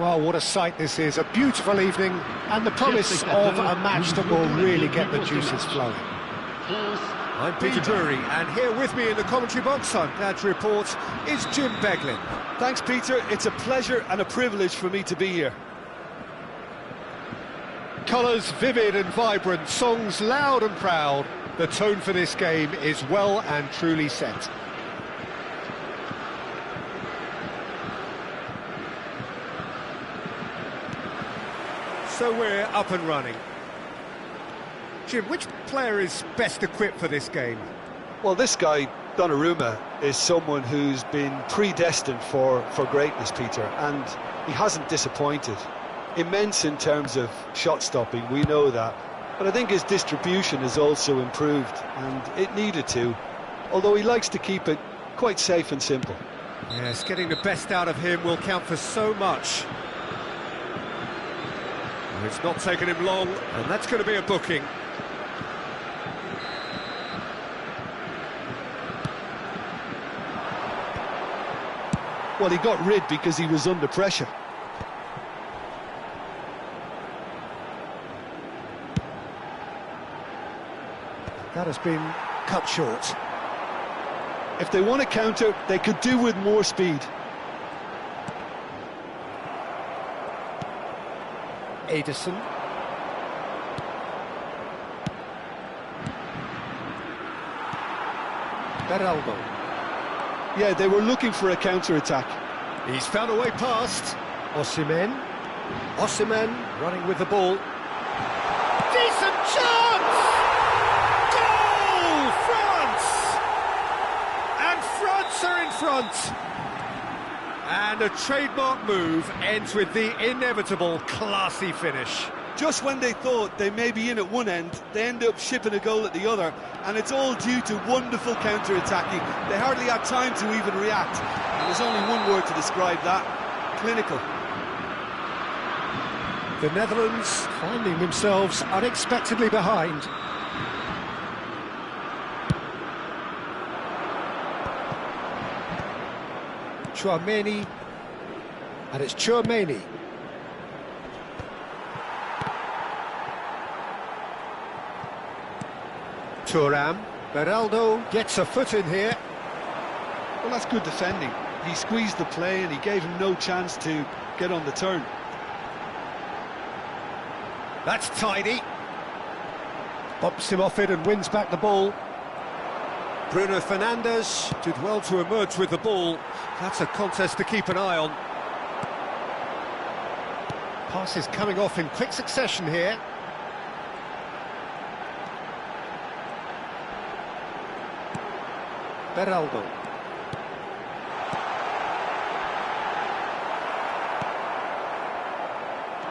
Well, what a sight this is, a beautiful evening, and the promise of a match that will really get the juices flowing. I'm Peter Drury, and here with me in the commentary box, I'm glad to report, is Jim Beglin. Thanks, Peter. It's a pleasure and a privilege for me to be here. Colours vivid and vibrant, songs loud and proud. The tone for this game is well and truly set. So we're up and running. Jim, which player is best equipped for this game? Well, this guy, Donnarumma, is someone who's been predestined for greatness, Peter, and he hasn't disappointed. Immense in terms of shot stopping, we know that, but I think his distribution has also improved, and it needed to, although he likes to keep it quite safe and simple. Yes, getting the best out of him will count for so much. It's not taken him long, and that's going to be a booking. Well, he got rid because he was under pressure. That has been cut short. If they want to counter, they could do with more speed. Ederson. Beraldo. Yeah, they were looking for a counter-attack. He's found a way past. Osimhen. Running with the ball. Decent chance! Goal! France! And France are in front. And a trademark move ends with the inevitable classy finish. Just when they thought they may be in at one end, they end up shipping a goal at the other, and it's all due to wonderful counter-attacking. They hardly had time to even react, and there's only one word to describe that: clinical. The Netherlands finding themselves unexpectedly behind. Chouameni, and it's Chouameni. Thuram, Beraldo gets a foot in here. Well, that's good defending. He squeezed the play and he gave him no chance to get on the turn. That's tidy. Bumps him off it and wins back the ball. Bruno Fernandes did well to emerge with the ball. That's a contest to keep an eye on. Passes coming off in quick succession here. Beraldo.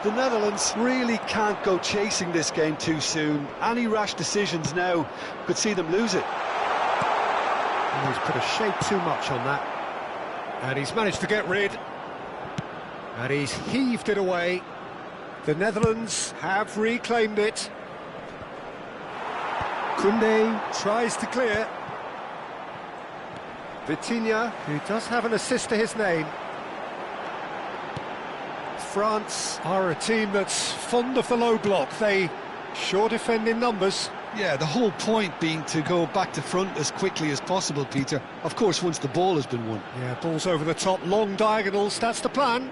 The Netherlands really can't go chasing this game too soon. Any rash decisions now could see them lose it. And he's put a shade too much on that. And he's managed to get rid. And he's heaved it away. The Netherlands have reclaimed it. Koundé tries to clear. Vitinha, who does have an assist to his name. France are a team that's fond of the low block. They sure defend in numbers. Yeah, the whole point being to go back to front as quickly as possible, Peter. Of course, once the ball has been won. Yeah, balls over the top, long diagonals, that's the plan.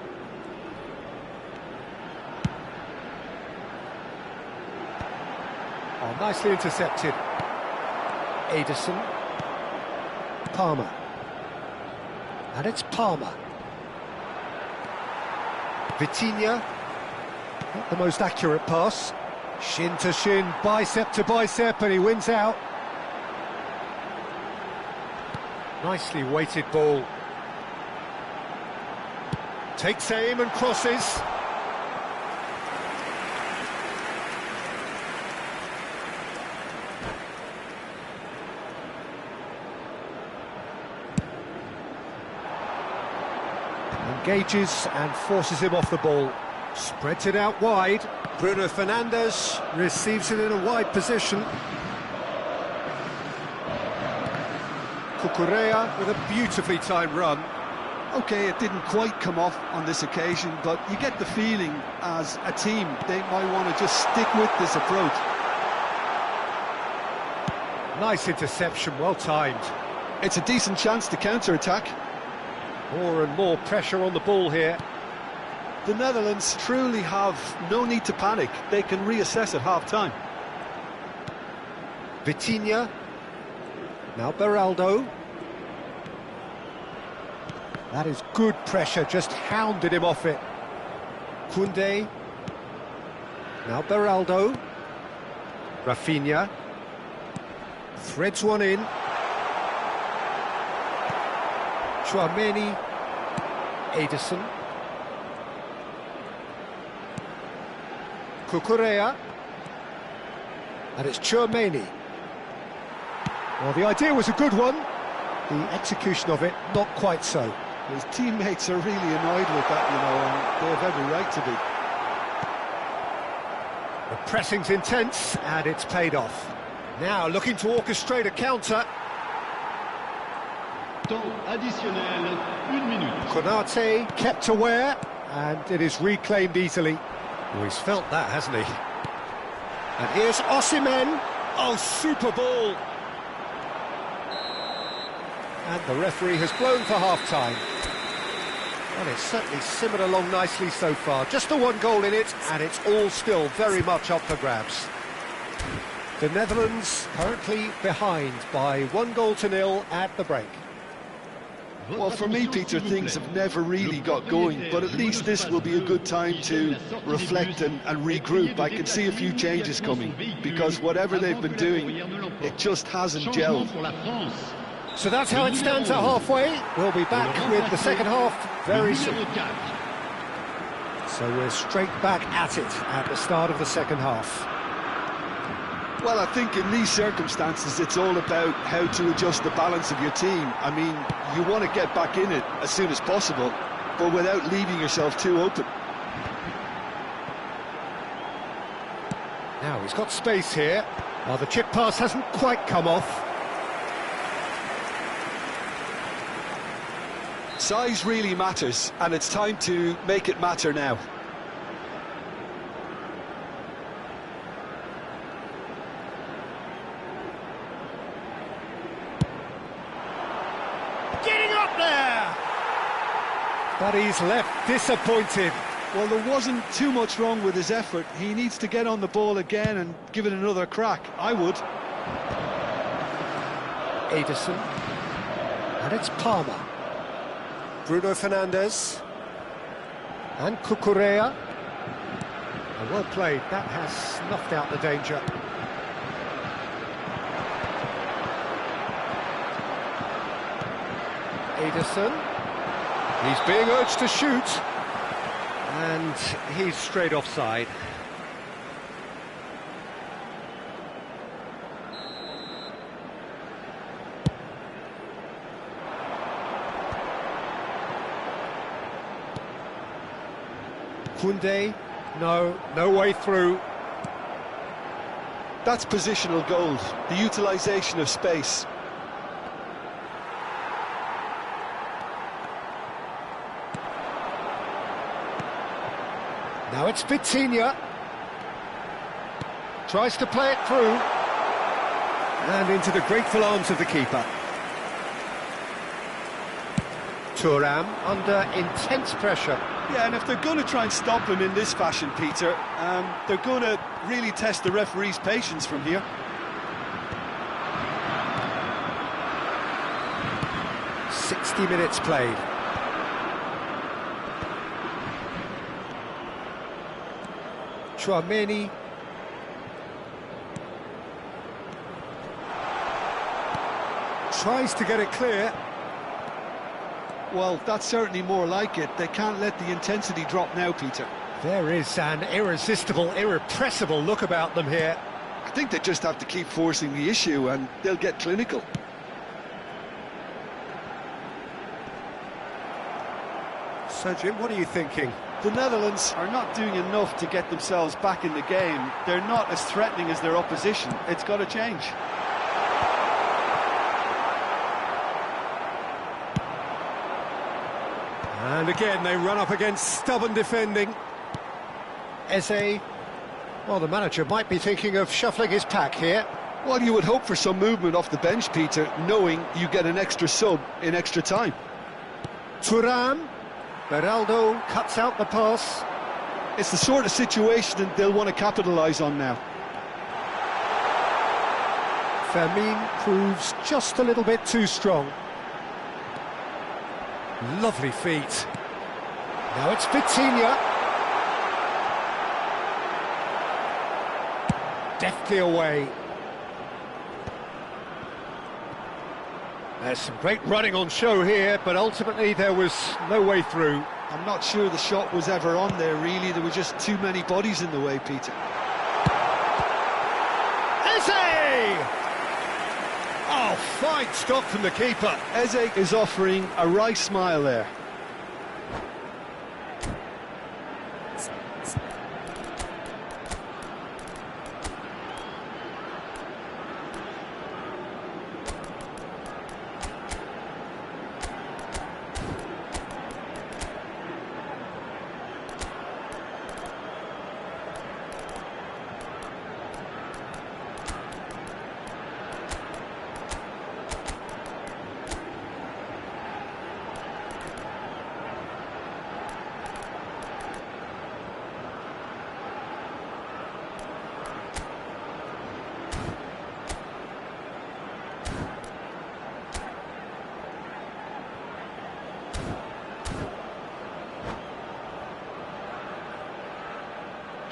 Oh, nicely intercepted. Ederson. Palmer. And it's Palmer. Vitinha. Not the most accurate pass. Shin to shin, bicep to bicep, and he wins out. Nicely weighted ball. Takes aim and crosses. Engages and forces him off the ball. Spreads it out wide. Bruno Fernandes Receives it in a wide position. Cucurella with a beautifully timed run. Okay, it didn't quite come off on this occasion, but you get the feeling as a team they might want to just stick with this approach. Nice interception, well timed. It's a decent chance to counter-attack. More and more pressure on the ball here. The Netherlands truly have no need to panic. They can reassess at half-time. Vitinha. Now Beraldo. That is good pressure, just hounded him off it. Koundé. Now Beraldo. Rafinha. Threads one in. Chouameni. Ederson. Cucurella. And it's Chouameni. Well, the idea was a good one. The execution of it, not quite so. His teammates are really annoyed with that, and they have every right to be. The pressing's intense, and it's paid off. Now looking to orchestrate a counter. Temps additionnel, 1 minute. Konate kept aware, and it is reclaimed easily. Oh, he's felt that, hasn't he? And here's Osimhen. Oh, super ball. And the referee has blown for half-time. Well, it's certainly simmered along nicely so far. Just the one goal in it, and it's all still very much up for grabs. The Netherlands currently behind by 1-0 at the break. Well, for me, Peter, things have never really got going, but at least this will be a good time to reflect and regroup. I can see a few changes coming, because whatever they've been doing, it just hasn't gelled. So that's how it stands at halfway. We'll be back with the second half very soon. So we're straight back at it at the start of the second half. Well, I think in these circumstances, it's all about how to adjust the balance of your team. I mean, you want to get back in it as soon as possible, but without leaving yourself too open. Now he's got space here. Well, the chip pass hasn't quite come off. Size really matters, and it's time to make it matter now. Getting up there! But he's left disappointed. Well, there wasn't too much wrong with his effort. He needs to get on the ball again and give it another crack. I would. Ederson. And it's Palmer. Bruno Fernandes. And Cucurella. Well played, that has snuffed out the danger. Ederson. He's being urged to shoot. And he's straight offside. Koundé, no way through. That's positional gold, the utilisation of space. Now it's Vitinha. Tries to play it through. And into the grateful arms of the keeper. Thuram under intense pressure. Yeah, and if they're going to try and stop him in this fashion, Peter, they're going to really test the referee's patience from here. "60 minutes played. Chouameni. Tries to get it clear. Well, that's certainly more like it. They can't let the intensity drop now, Peter. There is an irresistible, irrepressible look about them here. I think they just have to keep forcing the issue and they'll get clinical. So, Jim, what are you thinking? The Netherlands are not doing enough to get themselves back in the game. They're not as threatening as their opposition. It's got to change. And again, they run up against stubborn defending. Eze. Well, the manager might be thinking of shuffling his pack here. Well, you would hope for some movement off the bench, Peter, knowing you get an extra sub in extra time. Thuram. Beraldo cuts out the pass. It's the sort of situation that they'll want to capitalise on now. Fermin proves just a little bit too strong. Lovely feet. Now it's Vitinha. Deftly away. There's some great running on show here, but ultimately there was no way through. I'm not sure the shot was ever on there, really. There were just too many bodies in the way, Peter. Eze! Oh, fine stop from the keeper. Eze is offering a wry smile there.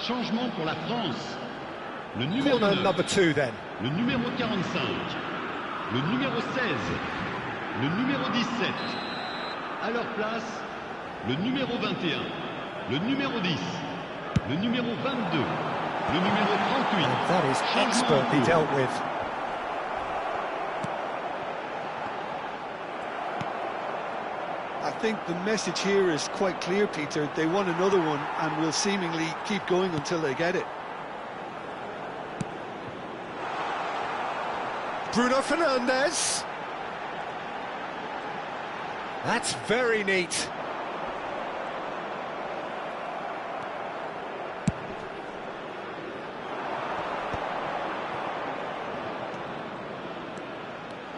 Changement pour la France. Le numéro Corner 9, number 2 then. le numéro 45, le numéro 16, le numéro 17. À leur place, le numéro 21, le numéro 10, le numéro 22, le numéro 38. That is Changement expertly en cours. dealt with. I think the message here is quite clear, Peter. They want another one and will seemingly keep going until they get it. Bruno Fernandes. That's very neat.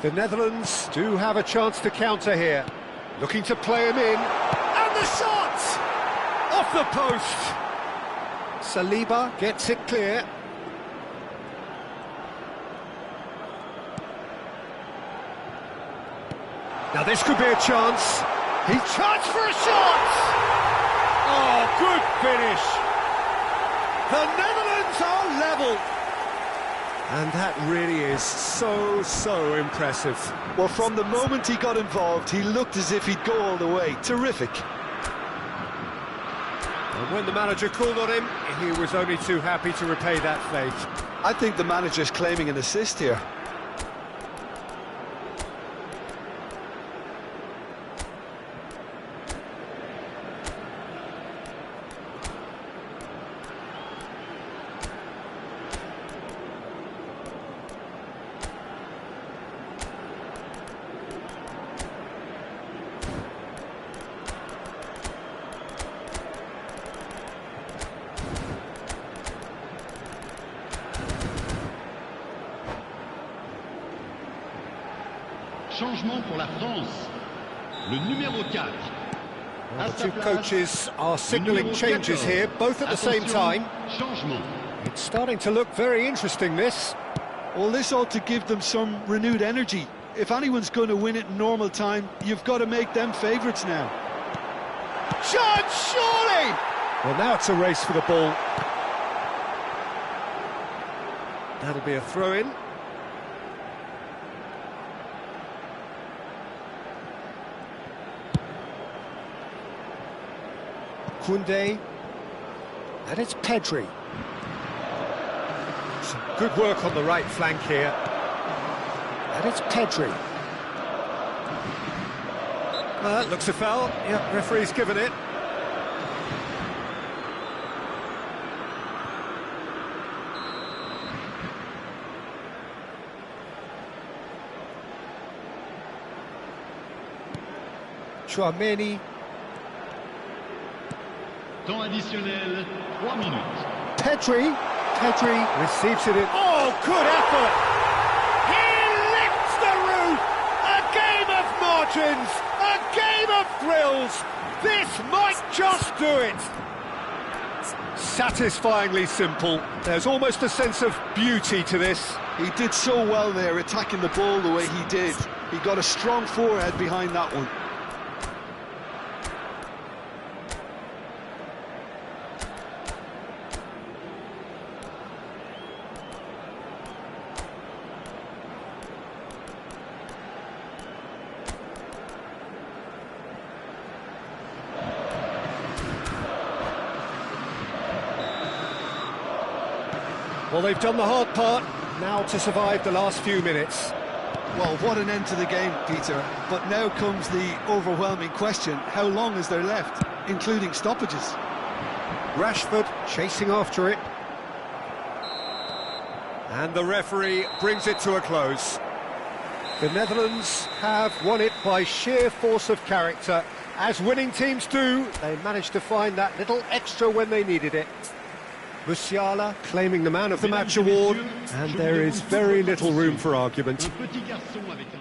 The Netherlands do have a chance to counter here. Looking to play him in. And the shot! Off the post! Saliba gets it clear. Now this could be a chance. He charged for a shot! Oh, good finish! The Netherlands are level! And that really is so impressive. Well, from the moment he got involved, he looked as if he'd go all the way. Terrific. And when the manager called on him, he was only too happy to repay that faith. I think the manager's claiming an assist here. Changement pour la France. Le numéro 4. Well, À the sa two place, coaches are le signalling numéro changes 14. here, both at the same Attention, time. Changement. It's starting to look very interesting, this. Well, this ought to give them some renewed energy. If anyone's going to win it in normal time, you've got to make them favourites now. Chance, surely! Well, now it's a race for the ball. That'll be a throw-in. Koundé, and it's Pedri. Some good work on the right flank here. And it's Pedri. That looks a foul. Yeah, referee's given it. Chouameni. Temps additionnel, 3 minutes. Pedri receives it in. Oh, good effort! He lifts the roof! A game of margins! A game of thrills! This might just do it! Satisfyingly simple. There's almost a sense of beauty to this. He did so well there, attacking the ball the way he did. He got a strong forehead behind that one. Well, they've done the hard part, now to survive the last few minutes. Well, what an end to the game, Peter. But now comes the overwhelming question, how long is there left, including stoppages? Rashford chasing after it. And the referee brings it to a close. The Netherlands have won it by sheer force of character. As winning teams do, they managed to find that little extra when they needed it. Musiala claiming the Man of the Match award, and there is very little room for argument. Un petit garçon avec un...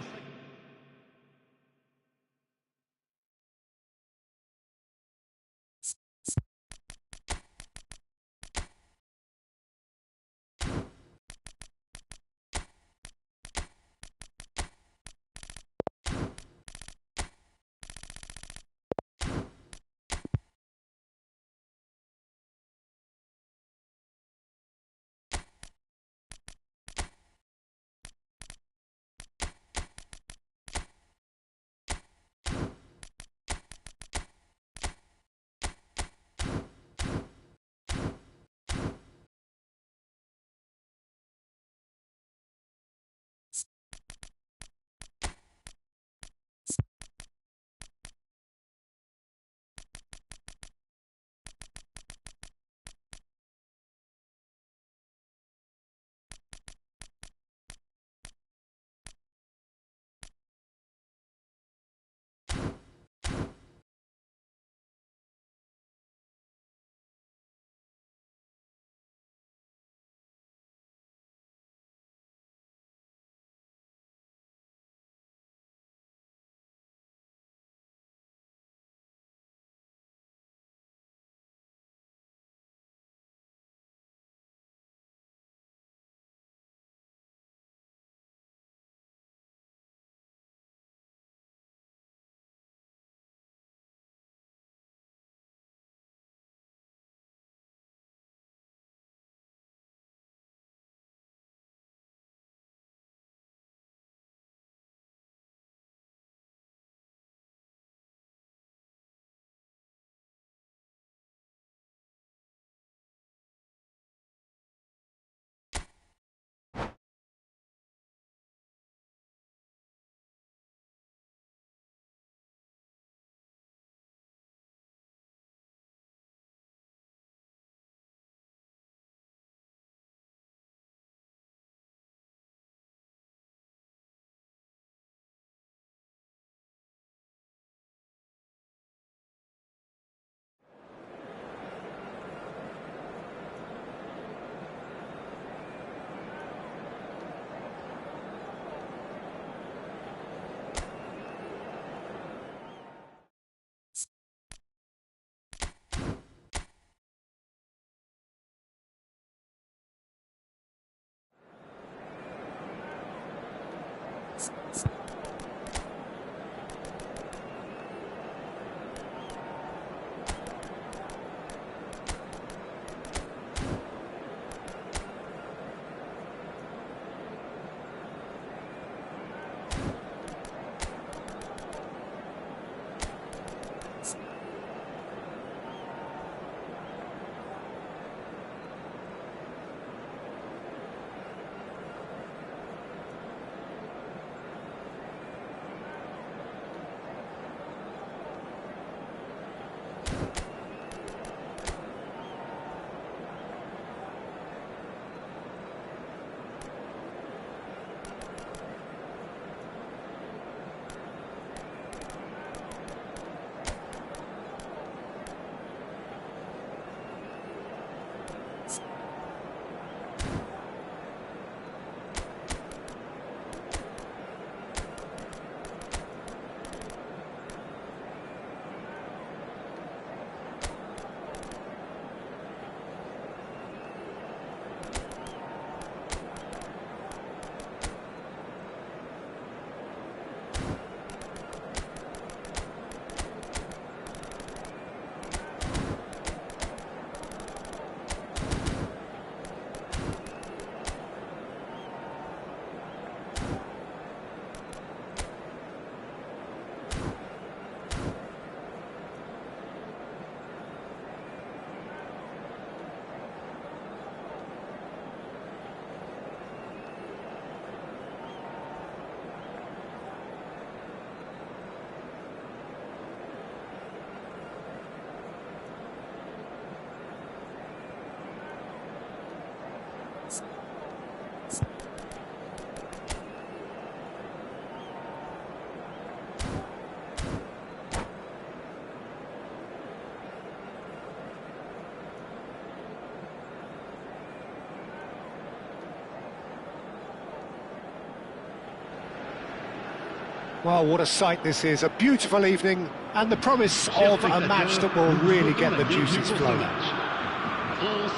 Well, what a sight this is, a beautiful evening, and the promise of a match that will really get the juices flowing.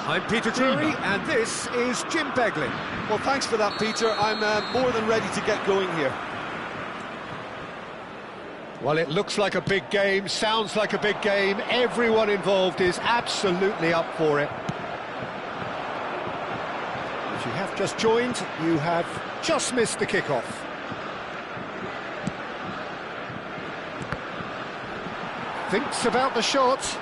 I'm Peter Drury, and this is Jim Beglin. Well, thanks for that, Peter. I'm more than ready to get going here. Well, it looks like a big game, sounds like a big game. Everyone involved is absolutely up for it. If you have just joined, you have just missed the kickoff. Thinks about the shot.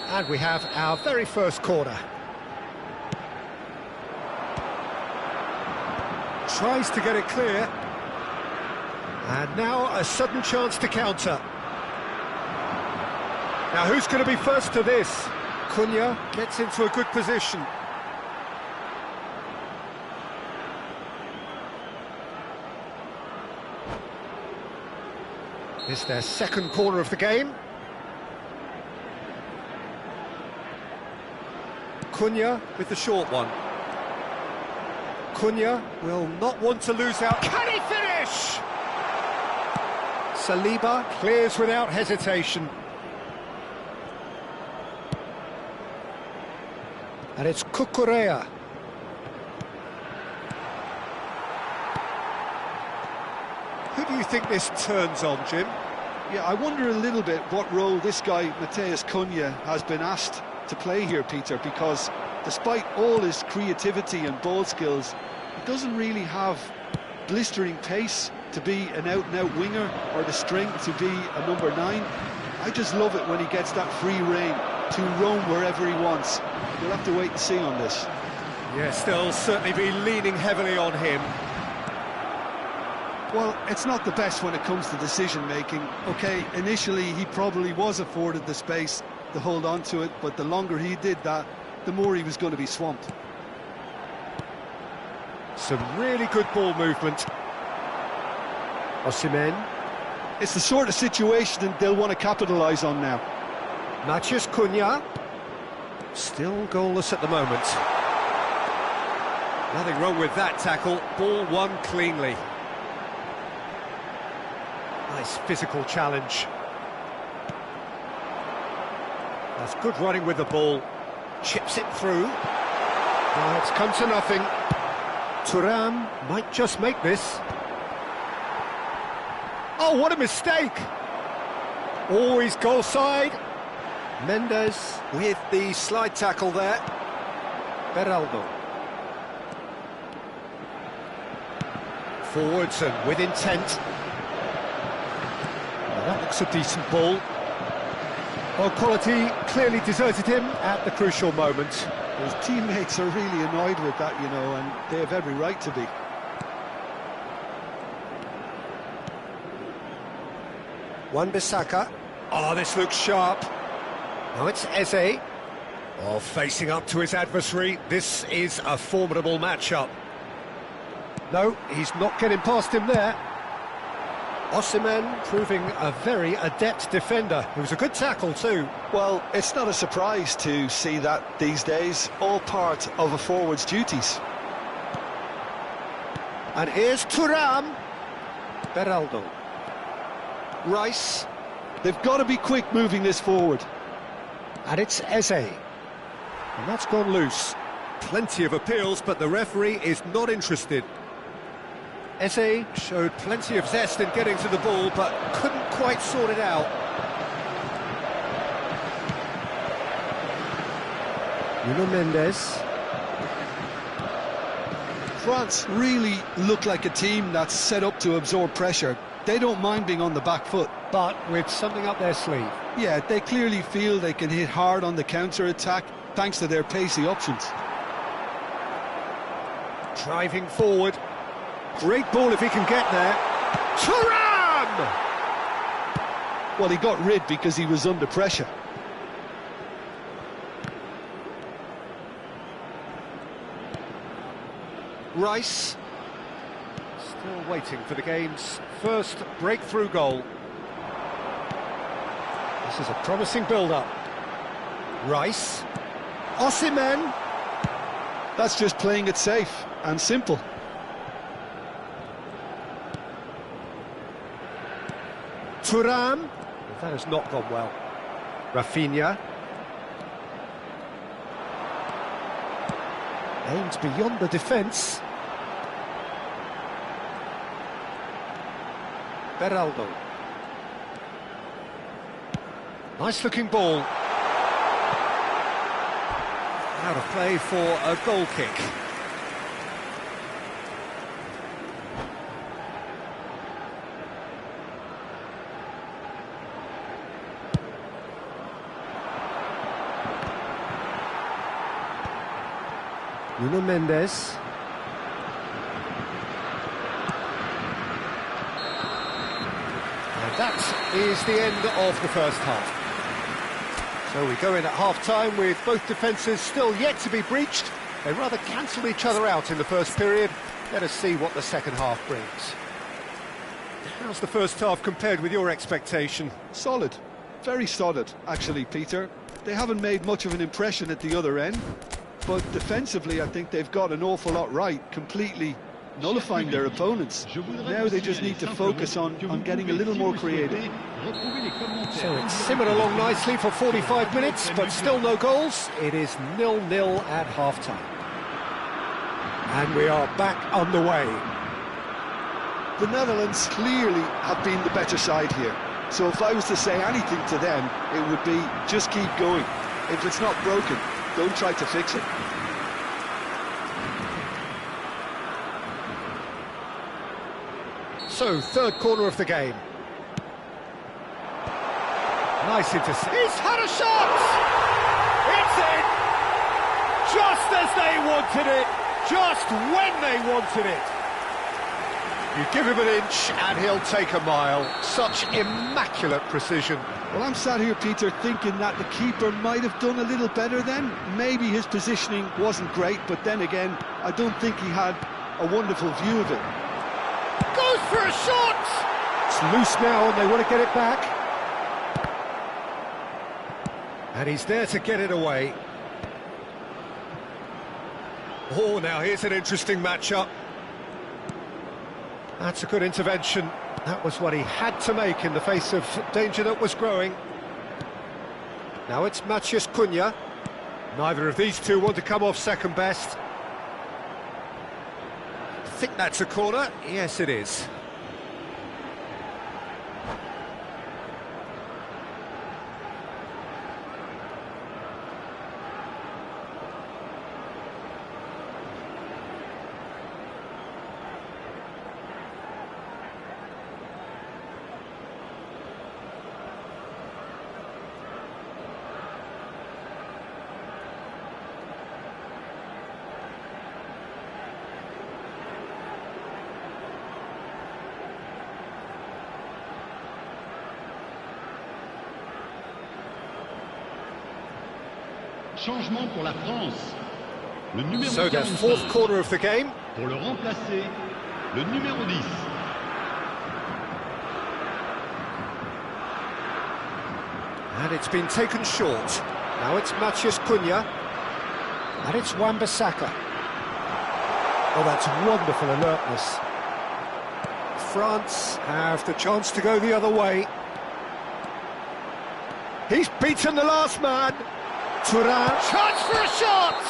And we have our very first corner. Tries to get it clear. And now a sudden chance to counter. Now who's going to be first to this? Cunha gets into a good position. It's their second corner of the game. Cunha with the short one. Cunha will not want to lose out. Can he finish? Saliba clears without hesitation. And it's Cucurella. Who do you think this turns on, Jim? Yeah, I wonder a little bit what role this guy, Matheus Cunha, has been asked to play here, Peter, because despite all his creativity and ball skills, he doesn't really have blistering pace to be an out-and-out winger or the strength to be a number 9. I just love it when he gets that free rein to roam wherever he wants. We'll have to wait and see on this. Yes, they'll certainly be leaning heavily on him. Well, it's not the best when it comes to decision-making. OK, initially he probably was afforded the space to hold on to it, but the longer he did that, the more he was going to be swamped. Some really good ball movement. Osimhen. It's the sort of situation that they'll want to capitalise on now. Matheus Cunha. Still goalless at the moment. Nothing wrong with that tackle. Ball won cleanly. Nice physical challenge. That's good running with the ball. Chips it through. Oh, it's come to nothing. Thuram might just make this. Oh, what a mistake! Always goal side. Mendes with the slide tackle there. Beraldo. Forwards and with intent. Well, that looks a decent ball. Well, quality clearly deserted him at the crucial moment. His teammates are really annoyed with that, you know, and they have every right to be. Wan-Bissaka. Oh, this looks sharp. Now it's Eze. Oh, facing up to his adversary. This is a formidable matchup. No, he's not getting past him there. Osimhen proving a very adept defender. It was a good tackle too. Well, it's not a surprise to see that these days, all part of a forward's duties. And here's Thuram. Beraldo. Rice. They've got to be quick moving this forward. And it's Eze. And that's gone loose. Plenty of appeals, but the referee is not interested. Eze showed plenty of zest in getting to the ball, but couldn't quite sort it out. Nuno Mendes. France really look like a team that's set up to absorb pressure. They don't mind being on the back foot. But with something up their sleeve. Yeah, they clearly feel they can hit hard on the counter-attack thanks to their pacey options. Driving forward. Great ball if he can get there. Thuram! Well, he got rid because he was under pressure. Rice. Still waiting for the game's first breakthrough goal. This is a promising build-up. Rice. Osimhen. That's just playing it safe and simple. Thuram. That has not gone well. Rafinha. Aimed beyond the defence. Beraldo. Nice looking ball. Out of play for a goal kick. Nuno Mendes. And that is the end of the first half. So we go in at half-time with both defences still yet to be breached. They rather cancelled each other out in the first period. Let us see what the second half brings. How's the first half compared with your expectation? Solid. Very solid, actually, Peter. They haven't made much of an impression at the other end, but defensively I think they've got an awful lot right, completely nullifying their opponents. Now they just need to focus on getting a little more creative. So it's simmered along nicely for 45 minutes, but still no goals. It is 0-0 at half-time. And we are back underway. The Netherlands clearly have been the better side here. So if I was to say anything to them, it would be just keep going. If it's not broken, don't try to fix it. So, third corner of the game. Nice intercept. He's had a shot! It's in! Just as they wanted it, just when they wanted it. You give him an inch and he'll take a mile. Such immaculate precision. Well, I'm sat here, Peter, thinking that the keeper might have done a little better then. Maybe his positioning wasn't great, but then again, I don't think he had a wonderful view of it. Goes for a shot! It's loose now and they want to get it back. And he's there to get it away. Oh, now here's an interesting matchup. That's a good intervention. That was what he had to make in the face of danger that was growing. Now it's Matheus Cunha. Neither of these two want to come off second best. I think that's a corner. Yes, it is. Changement pour la France. Le numéro So the 45. fourth corner of the game. Pour le remplacer, le numéro 10. And it's been taken short. Now it's Matheus Cunha. And it's Wan-Bissaka. Oh, that's wonderful alertness. France have the chance to go the other way. He's beaten the last man. Thuram. Chance for a shot!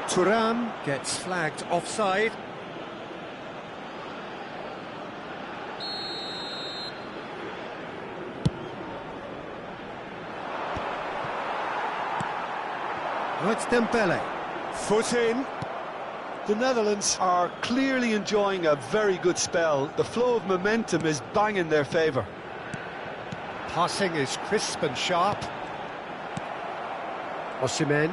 Thuram gets flagged offside. Oh, it's Dembele. Foot in. The Netherlands are clearly enjoying a very good spell. The flow of momentum is bang in their favour. Passing is crisp and sharp. Osimhen.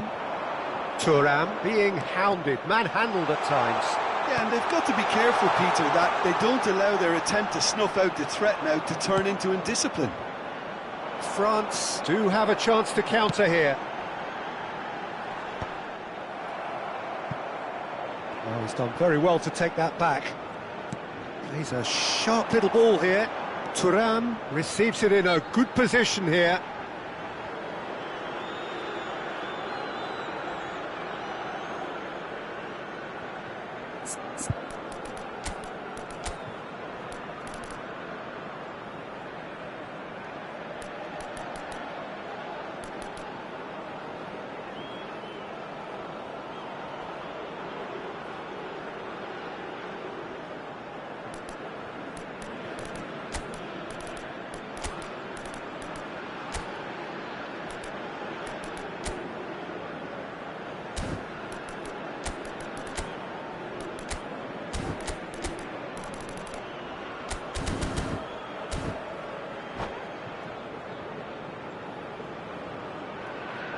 Thuram being hounded, manhandled at times. Yeah, and they've got to be careful, Peter, that they don't allow their attempt to snuff out the threat now to turn into indiscipline. France do have a chance to counter here. Well, he's done very well to take that back. He's a sharp little ball here. Thuram receives it in a good position here.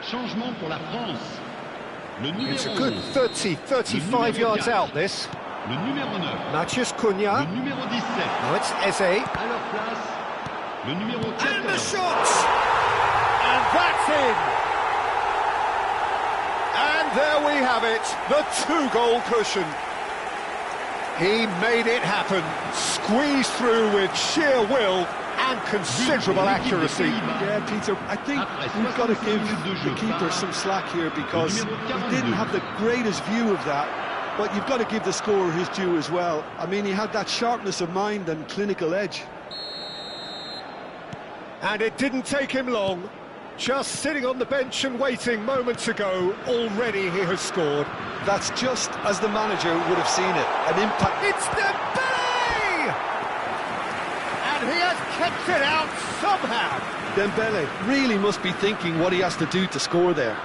Changement pour la France. Le numéro It's a good 11, 30, 35 yards out, this. le numéro 9, Matthias le Cunha. numéro 17. Now it's Eze. À leur place, le numéro And the 14. shot! And that's in! And there we have it, the two-goal cushion. He made it happen, squeezed through with sheer will and considerable accuracy. Yeah, Peter, I think we've got to give the keeper some slack here because he didn't have the greatest view of that, but you've got to give the scorer his due as well. I mean, he had that sharpness of mind and clinical edge. And it didn't take him long. Just sitting on the bench and waiting moments ago, already he has scored. That's just as the manager would have seen it, an impact. It's Dembele! And he has kept it out somehow. Dembele really must be thinking what he has to do to score there.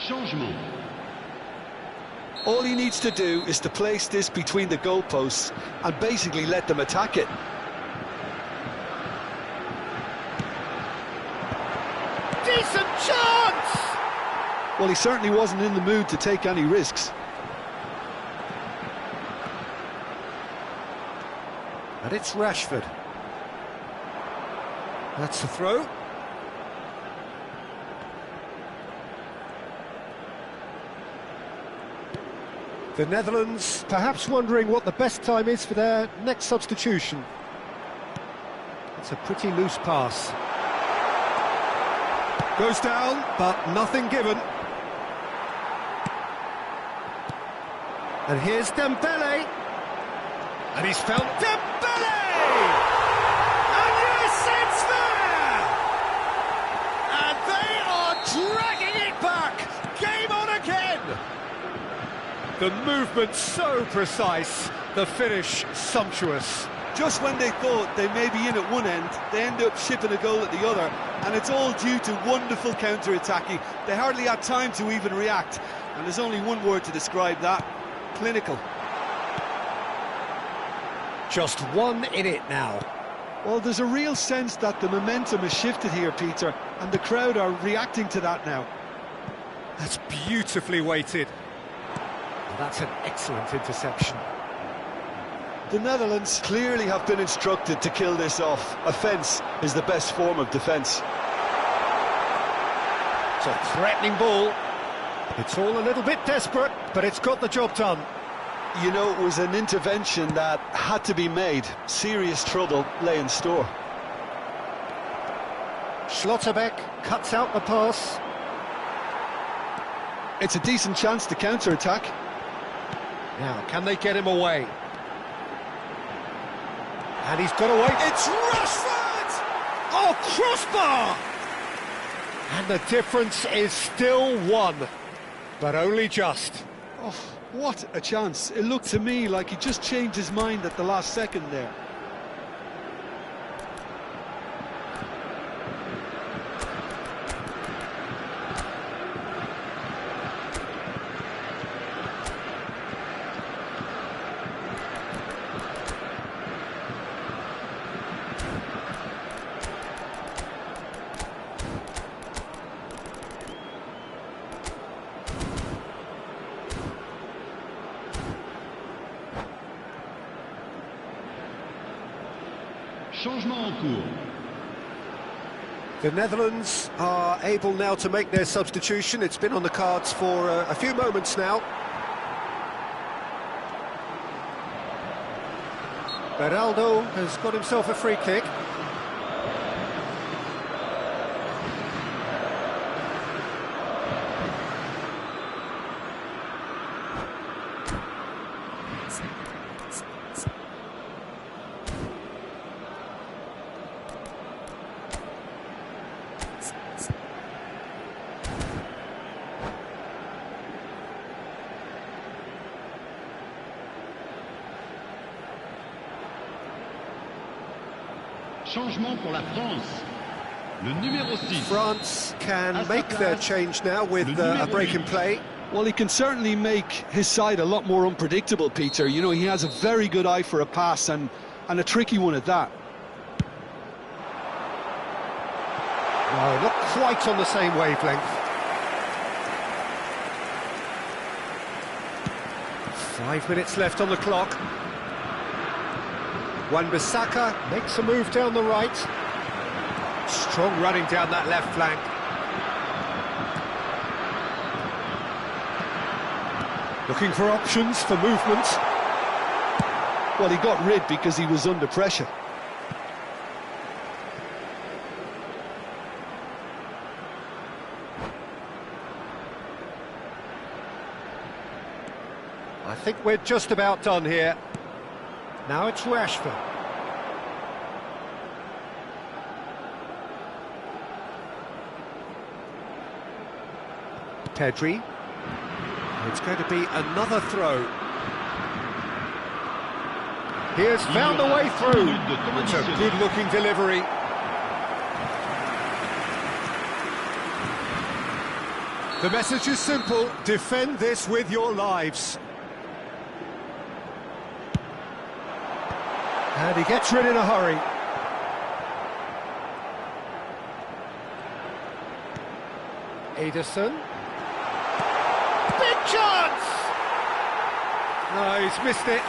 Changement. All he needs to do is to place this between the goalposts and basically let them attack it. Decent chance! Well, he certainly wasn't in the mood to take any risks. And it's Rashford. That's the throw. The Netherlands perhaps wondering what the best time is for their next substitution. It's a pretty loose pass. Goes down, but nothing given. And here's Dembele. And he's found Dembele! And yes, it's there! And they are dragging it back! Game on again! The movement so precise, the finish sumptuous. Just when they thought they may be in at one end, they end up shipping a goal at the other, and it's all due to wonderful counter-attacking. They hardly had time to even react, and there's only one word to describe that: clinical. Just one in it now. Well, there's a real sense that the momentum has shifted here, Peter, and the crowd are reacting to that now. That's beautifully weighted. And that's an excellent interception. The Netherlands clearly have been instructed to kill this off. Offence is the best form of defence. It's a threatening ball. It's all a little bit desperate, but it's got the job done. You know, it was an intervention that had to be made. Serious trouble lay in store. Schlotterbeck cuts out the pass. It's a decent chance to counter-attack. Now, can they get him away? And he's got away. It's Rashford! Oh, crossbar! And the difference is still one, but only just. Oh, what a chance. It looked to me like he just changed his mind at the last second there. Changement en cours. The Netherlands are able now to make their substitution. It's been on the cards for a few moments now. Beraldo has got himself a free kick. Changement pour la France. Le numéro 6. France can make their change now with a break in play. Well, he can certainly make his side a lot more unpredictable, Peter. You know, he has a very good eye for a pass and a tricky one at that. No, not quite on the same wavelength. 5 minutes left on the clock. Wan-Bissaka makes a move down the right. Strong running down that left flank. Looking for options for movement. Well, he got rid because he was under pressure. I think we're just about done here. Now it's Rashford. Pedri. It's going to be another throw. He has found a way through. It's a good-looking delivery. The message is simple: defend this with your lives. And he gets rid in a hurry. Ederson. Big chance! No, he's missed it.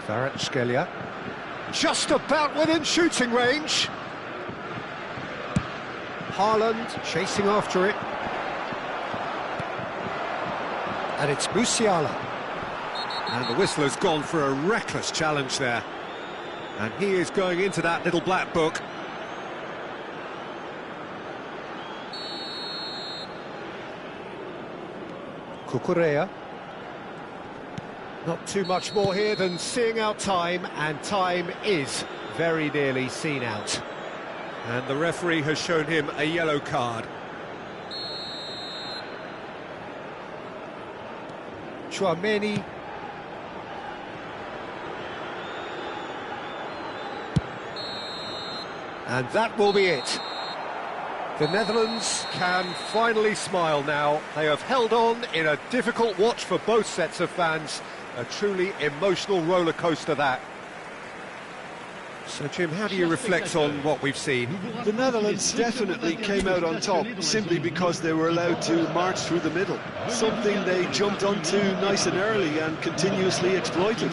Kvaratskhelia. Just about within shooting range. Haaland chasing after it. And it's Musiala. And the whistler's gone for a reckless challenge there. And he is going into that little black book. Cucurella. Not too much more here than seeing out time, and time is very nearly seen out. And the referee has shown him a yellow card. Chouameni. And that will be it. The Netherlands can finally smile now. They have held on in a difficult watch for both sets of fans. A truly emotional roller coaster, that. So, Jim, how do you reflect on what we've seen? The Netherlands definitely came out on top simply because they were allowed to march through the middle. Something they jumped onto nice and early and continuously exploited.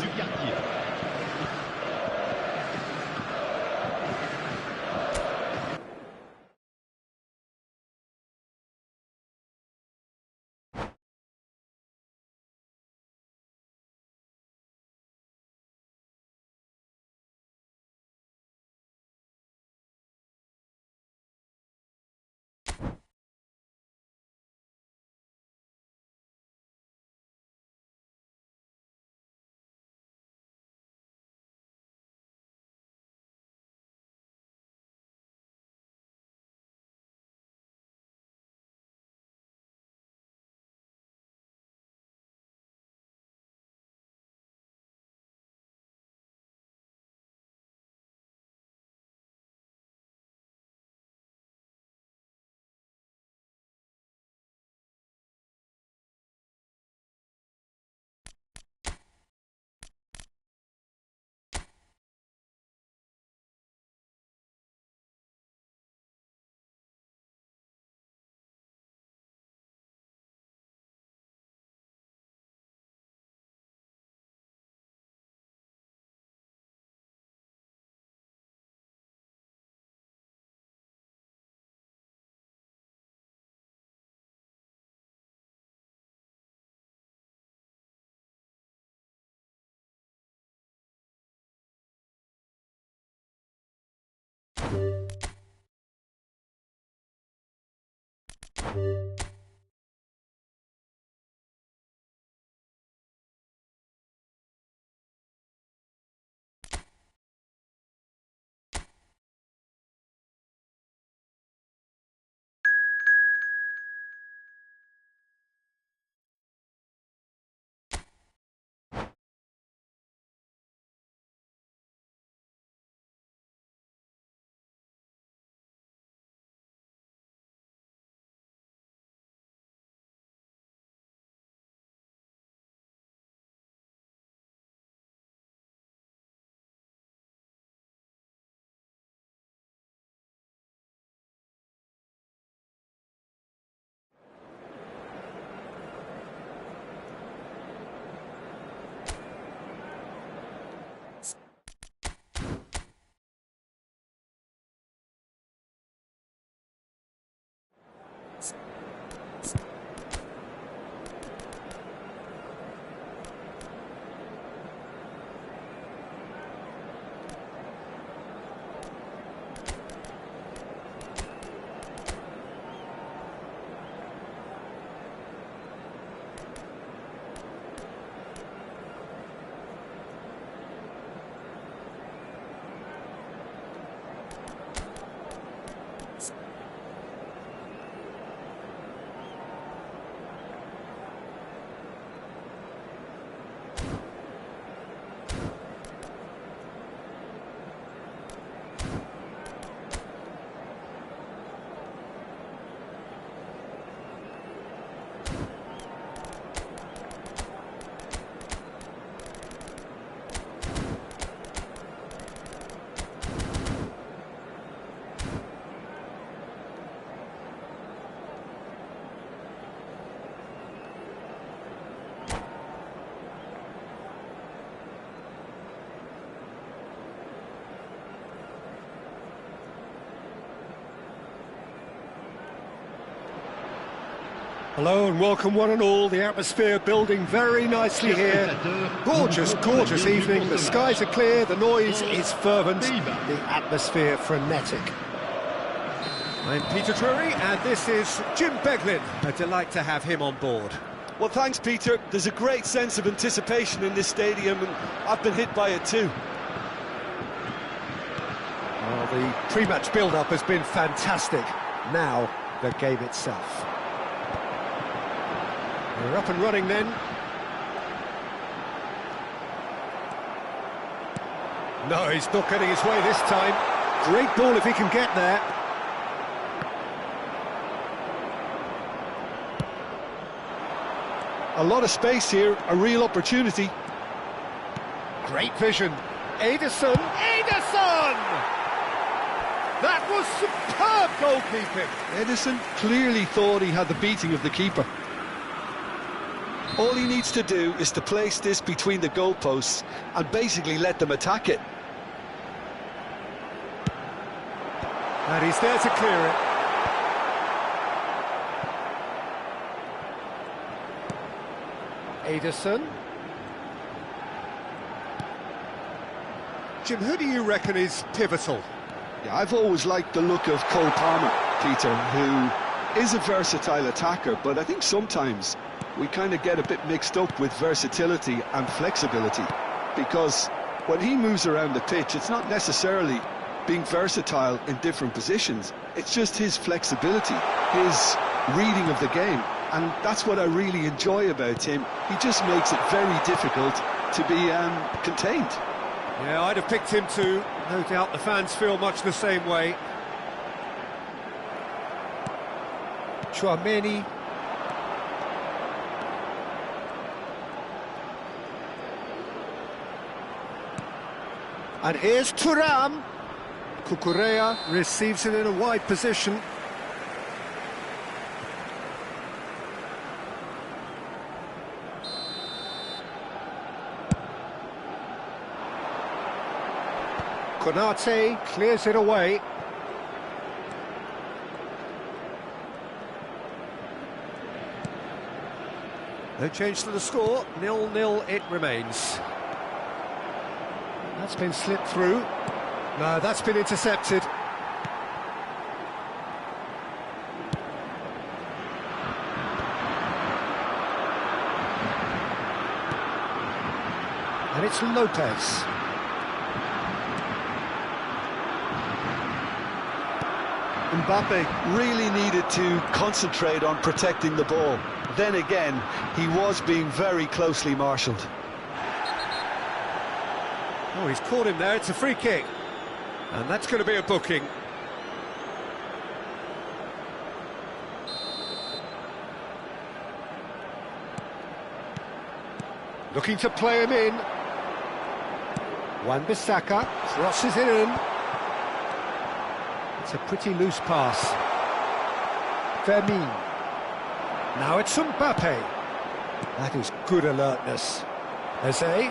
Hello and welcome one and all. The atmosphere building very nicely here. Gorgeous, gorgeous evening. The skies are clear, the noise is fervent, the atmosphere frenetic. I'm Peter Drury and this is Jim Beglin. A delight to have him on board. Well, thanks, Peter. There's a great sense of anticipation in this stadium, and I've been hit by it too. Well, the pre-match build-up has been fantastic. Now, the game itself. We're up and running then. No, he's not getting his way this time. Great ball if he can get there. A lot of space here, a real opportunity. Great vision. Ederson! Ederson! That was superb goalkeeping. Edison clearly thought he had the beating of the keeper. All he needs to do is to place this between the goalposts and basically let them attack it. And he's there to clear it. Ederson. Jim, who do you reckon is pivotal? Yeah, I've always liked the look of Cole Palmer, Peter, who is a versatile attacker, but I think sometimes we kind of get a bit mixed up with versatility and flexibility, because when he moves around the pitch, it's not necessarily being versatile in different positions, it's just his flexibility, his reading of the game, and that's what I really enjoy about him. He just makes it very difficult to be contained. Yeah, I'd have picked him too. No doubt the fans feel much the same way. Chouameni. And here's Thuram. Cucurella receives it in a wide position. Konate clears it away. No change to the score, 0-0 it remains. That's been slipped through. No, that's been intercepted. And it's Lopez. Mbappe really needed to concentrate on protecting the ball. Then again, he was being very closely marshalled. Oh, he's caught him there, it's a free kick. And that's going to be a booking. Looking to play him in. Wan-Bissaka crosses it in. It's a pretty loose pass. Fermin. Now it's Mbappe. That is good alertness. Eze.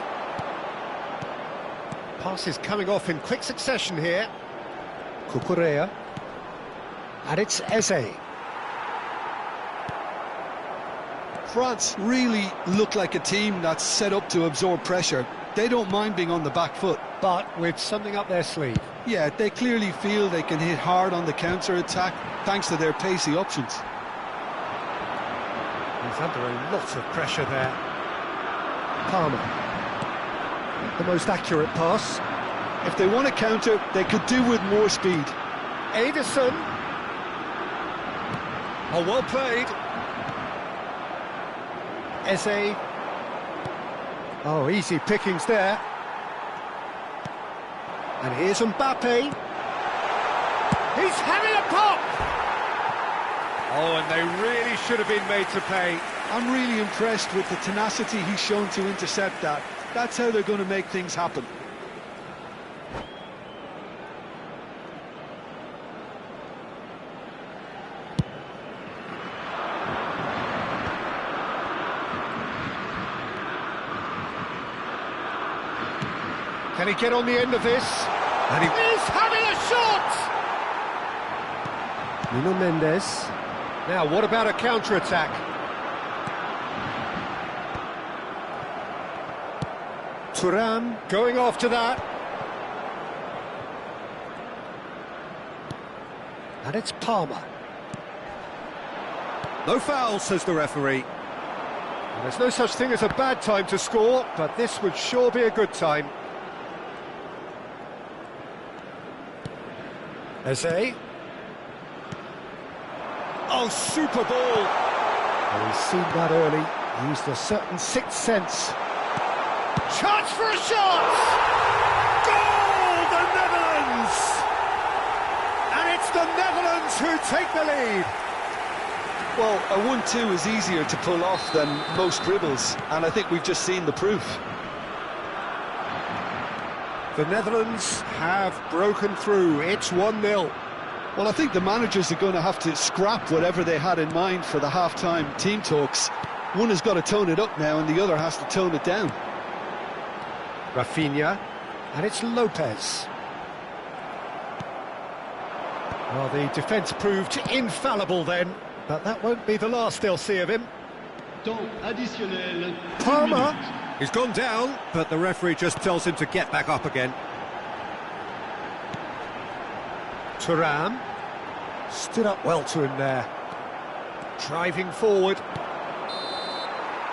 Pass is coming off in quick succession here. Cucurella. And it's Eze. France really look like a team that's set up to absorb pressure. They don't mind being on the back foot. But with something up their sleeve. Yeah, they clearly feel they can hit hard on the counter-attack thanks to their pacey options. He's under a lot of pressure there. Palmer. The most accurate pass. If they want to counter, they could do with more speed. Ederson. Oh, well played. Eze. Oh, easy pickings there. And here's Mbappe. He's having a pop! Oh, and they really should have been made to pay. I'm really impressed with the tenacity he's shown to intercept that. That's how they're going to make things happen. Can he get on the end of this? And he's having a shot! Nuno Mendes. Now, what about a counter-attack? Thuram going after that. And it's Palmer. No foul, says the referee. And there's no such thing as a bad time to score, but this would sure be a good time. Eze. Oh, super ball! Well, he's seen that early, used a certain sixth sense. Chance for a shot! Goal, the Netherlands! And it's the Netherlands who take the lead. Well, a 1-2 is easier to pull off than most dribbles, and I think we've just seen the proof. The Netherlands have broken through. It's 1-0. Well, I think the managers are going to have to scrap whatever they had in mind for the half-time team talks. One has got to tone it up now, and the other has to tone it down. Rafinha, and it's Lopez. Well, the defence proved infallible then, but that won't be the last they'll see of him. Temps additionnel. Palmer, he's gone down, but the referee just tells him to get back up again. Thuram stood up well to him there, driving forward,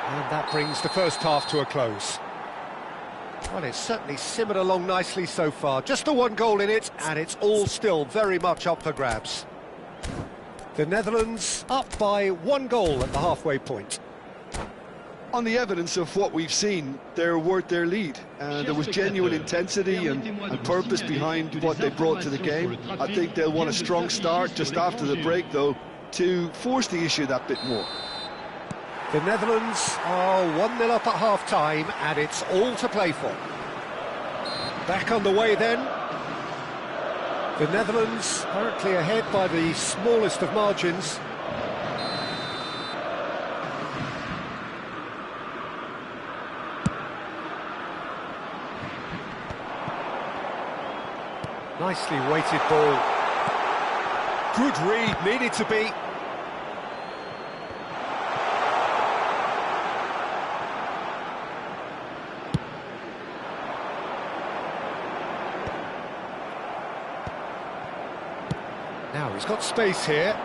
and that brings the first half to a close. Well, it's certainly simmered along nicely so far. Just the one goal in it, and it's all still very much up for grabs. The Netherlands up by 1 goal at the halfway point. On the evidence of what we've seen, they're worth their lead. There was genuine intensity and purpose behind what they brought to the game. I think they'll want a strong start just after the break, though, to force the issue that bit more. The Netherlands are 1-0 up at half-time, and it's all to play for. Back on the way then. The Netherlands currently ahead by the smallest of margins. Nicely weighted ball. Good read, needed to be. Now he's got space here.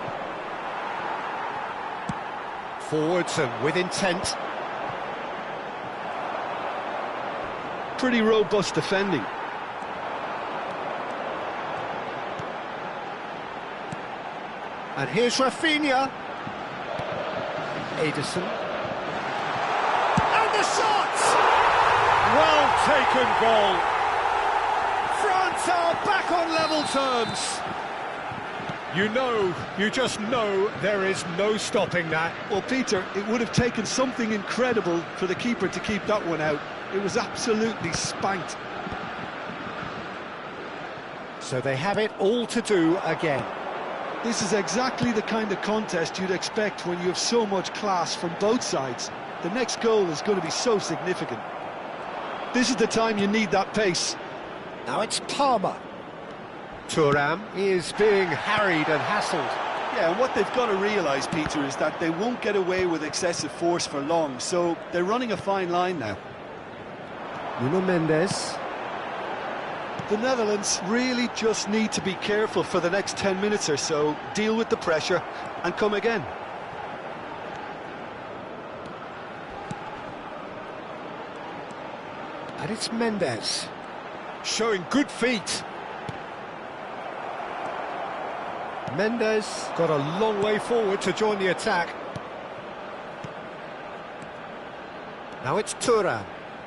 Forwards and with intent. Pretty robust defending. And here's Rafinha. Ederson. And the shot! Well taken goal. France are back on level terms. You just know there is no stopping that. Well, Peter, it would have taken something incredible for the keeper to keep that one out. It was absolutely spanked. So they have it all to do again. This is exactly the kind of contest you'd expect when you have so much class from both sides. The next goal is going to be so significant. This is the time you need that pace. Now it's Palmer. Thuram is being harried and hassled. Yeah, and what they've got to realise, Peter, is that they won't get away with excessive force for long, so they're running a fine line now. Nuno Mendes. The Netherlands really just need to be careful for the next 10 minutes or so, deal with the pressure and come again. And it's Mendes, showing good feet. Mendes got a long way forward to join the attack. Now it's Thuram.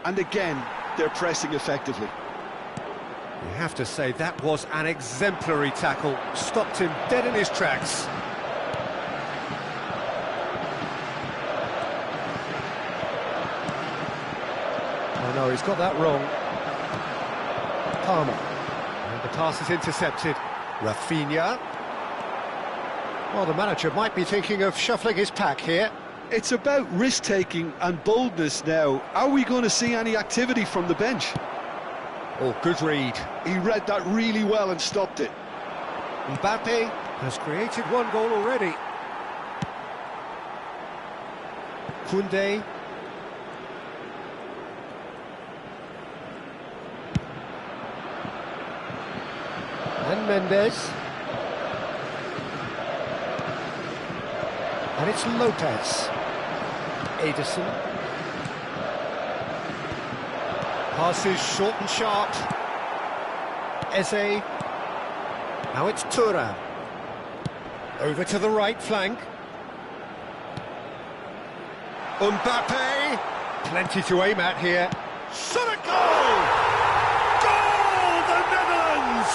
And again, they're pressing effectively. You have to say that was an exemplary tackle. Stopped him dead in his tracks. Oh no, he's got that wrong. Palmer. And the pass is intercepted. Rafinha. Well, the manager might be thinking of shuffling his pack here. It's about risk-taking and boldness now. Are we going to see any activity from the bench? Oh, good read. He read that really well and stopped it. Mbappe has created 1 goal already. Koundé. Mendes. And it's Lopez. Ederson. Passes short and sharp. Eze. Now it's Thuram. Over to the right flank. Mbappe. Plenty to aim at here. Shot a goal! Goal, the Netherlands!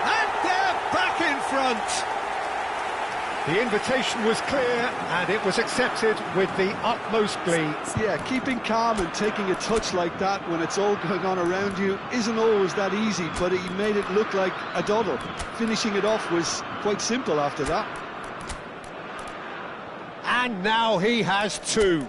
And they're back in front. The invitation was clear and it was accepted with the utmost glee. Yeah, keeping calm and taking a touch like that when it's all going on around you isn't always that easy, but he made it look like a doddle. Finishing it off was quite simple after that. And now he has two.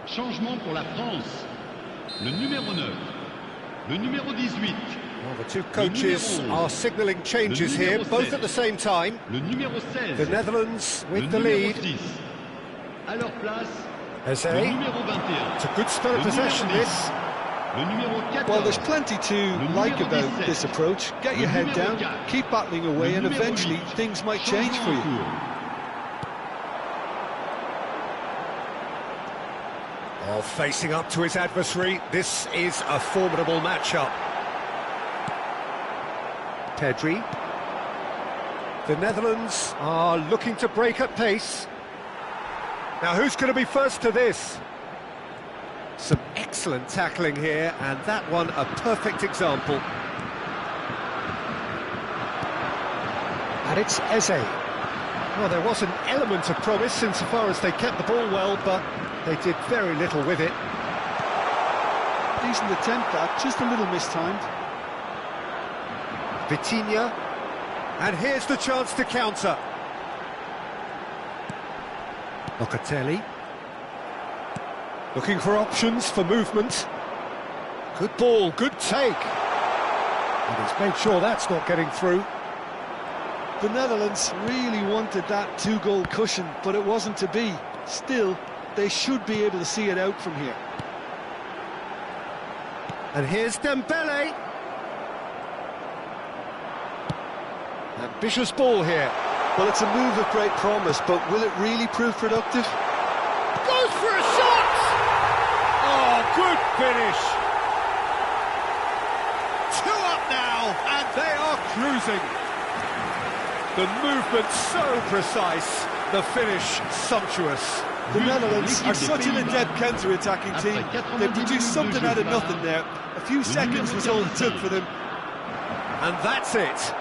Changement pour la France. Le numéro 9. Le numéro 18. Well, the two coaches are signalling changes here, both at the same time. Le numéro 16. The Netherlands with Le the numéro lead. 10. À leur place, Eze. le numéro 21. It's a good spell of Le possession, numéro 10. this. Le numéro 14. Well, there's plenty to like about this approach. Get your head down, keep battling away, and eventually things might change for you. Oh, facing up to his adversary, this is a formidable matchup. Pedri. The Netherlands are looking to break at pace. Now, who's going to be first to this? Some excellent tackling here, and that one a perfect example. And it's Eze. Well, there was an element of promise insofar as they kept the ball well, but they did very little with it. Decent attempt that, just a little mistimed. Vitinha. And here's the chance to counter. Locatelli. Looking for options for movement. Good ball, good take. And he's made sure that's not getting through. The Netherlands really wanted that two-goal cushion, but it wasn't to be. Still, they should be able to see it out from here. And here's Dembele. Ambitious ball here. Well, it's a move of great promise, but will it really prove productive? Goes for a shot! Oh, good finish! 2 up now, and they are cruising. The movement so precise, the finish sumptuous. The Netherlands are such an adept counter-attacking team. They produced something out of nothing there. A few seconds was all it took for them. And that's it.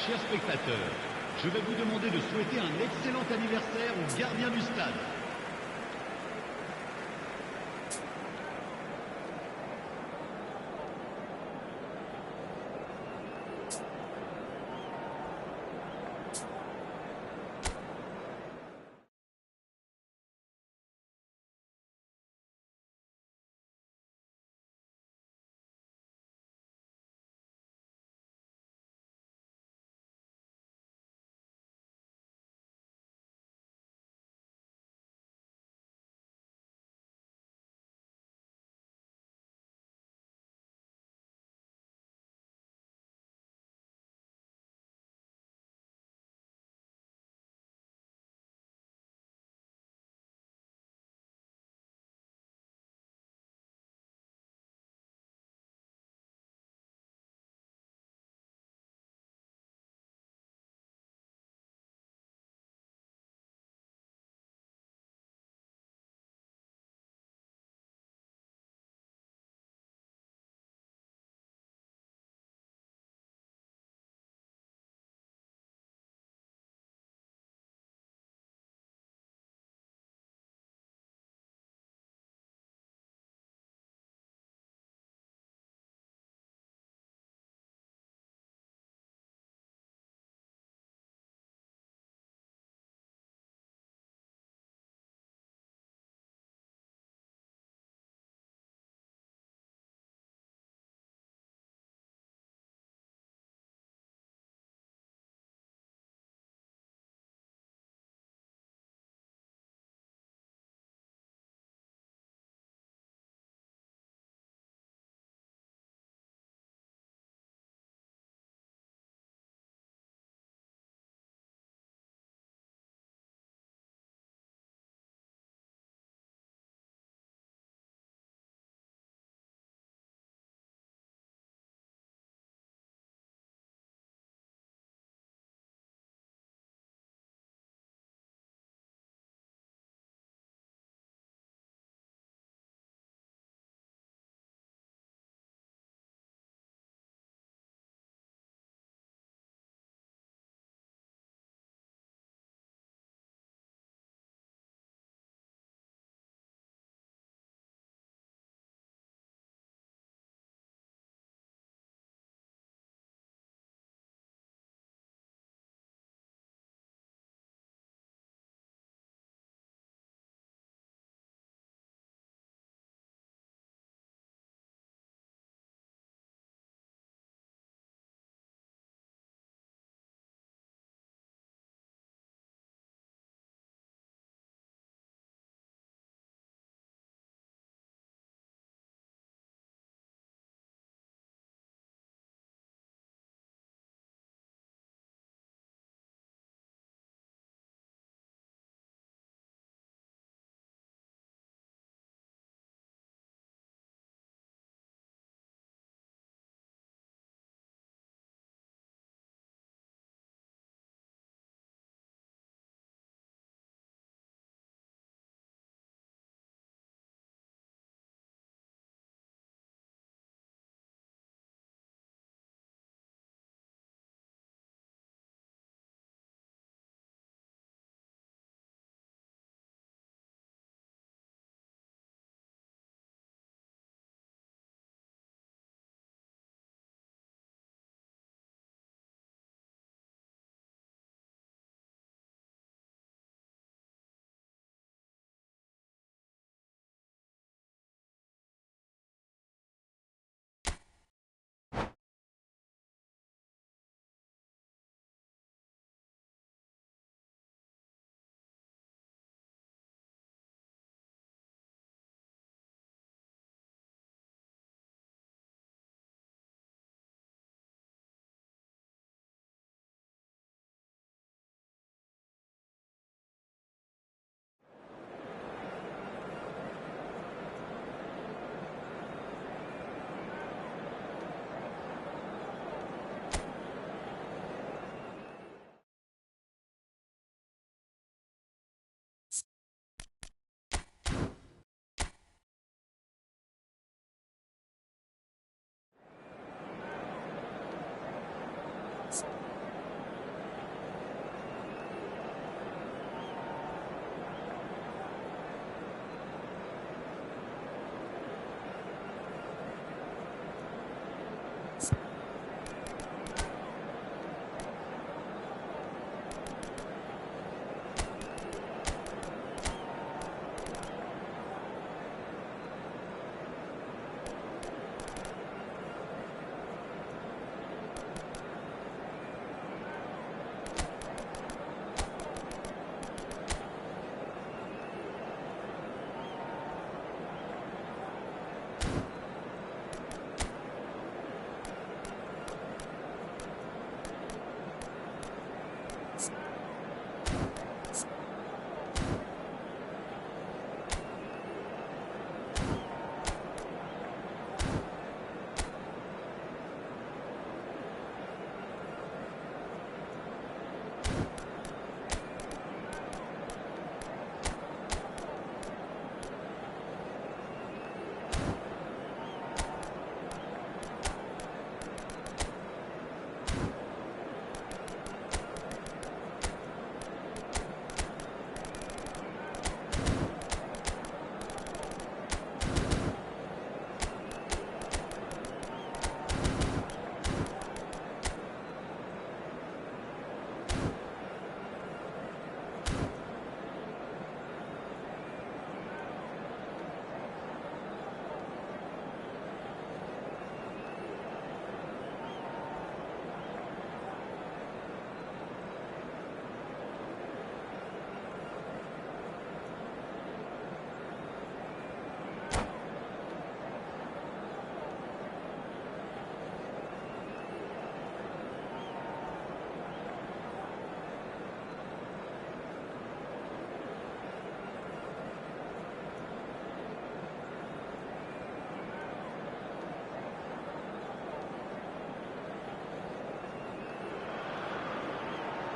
Chers spectateurs, je vais vous demander de souhaiter un excellent anniversaire au gardien du stade.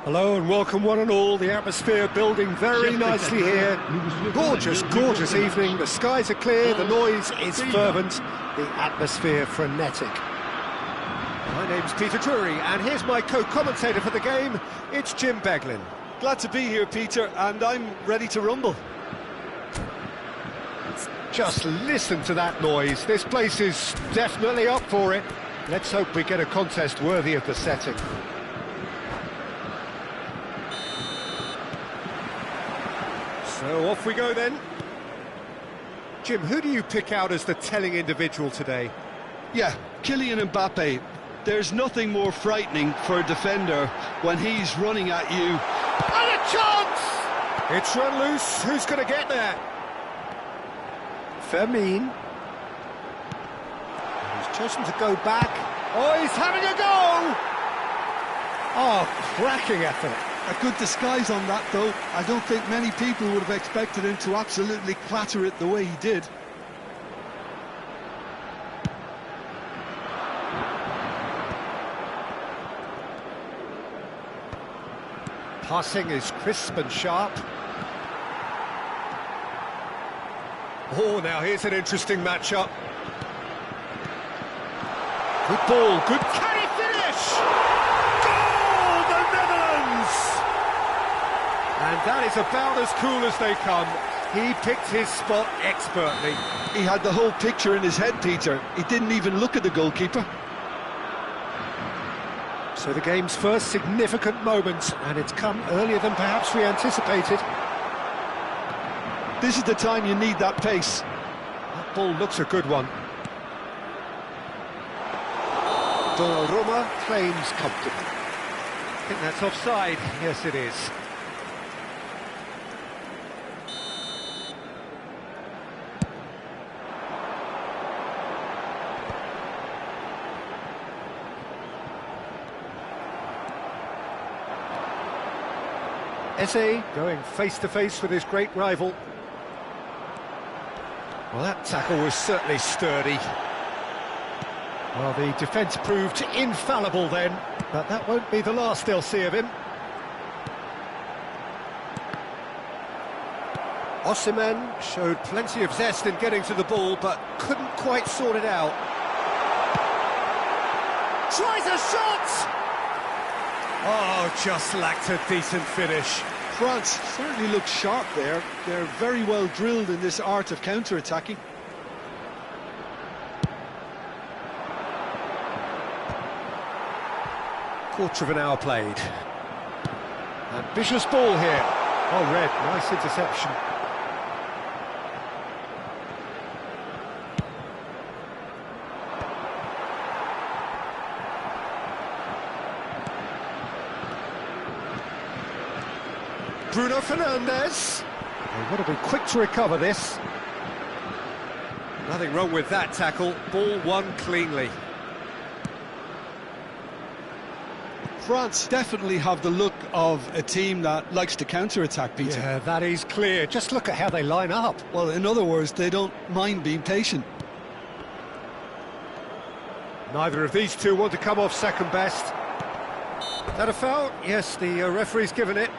Hello and welcome one and all. The atmosphere building very nicely here. Gorgeous, gorgeous evening. The skies are clear, the noise is fervent, the atmosphere frenetic. My name's Peter Drury and here's my co-commentator for the game. It's Jim Beglin. Glad to be here, Peter, and I'm ready to rumble. Just listen to that noise. This place is definitely up for it. Let's hope we get a contest worthy of the setting. So off we go then. Jim, who do you pick out as the telling individual today? Yeah, Kylian Mbappe. There's nothing more frightening for a defender when he's running at you. And a chance! It's run loose. Who's going to get there? Fermin. He's chosen to go back. Oh, he's having a go! Oh, cracking effort. A good disguise on that, though. I don't think many people would have expected him to absolutely clatter it the way he did. Passing is crisp and sharp. Oh, now here's an interesting matchup. Good ball, good carry finish! Goal, the Netherlands! And that is about as cool as they come. He picked his spot expertly. He had the whole picture in his head, Peter. He didn't even look at the goalkeeper. So the game's first significant moment, and it's come earlier than perhaps we anticipated. This is the time you need that pace. That ball looks a good one. Donnarumma claims comfortably. I think that's offside. Yes, it is. Eze going face-to-face with his great rival. Well, that tackle was certainly sturdy. Well, the defence proved infallible then, but that won't be the last they'll see of him. Osimhen showed plenty of zest in getting to the ball, but couldn't quite sort it out. Tries a shot! Oh, just lacked a decent finish. France certainly looks sharp there. They're very well drilled in this art of counter-attacking. Quarter of an hour played. Ambitious ball here. Oh, Red, nice interception. Bruno Fernandes. They've got to be quick to recover this. Nothing wrong with that tackle. Ball won cleanly. France definitely have the look of a team that likes to counter-attack, Peter. Yeah, that is clear. Just look at how they line up. Well, in other words, they don't mind being patient. Neither of these two want to come off second best. Is that a foul? Yes, the referee's given it.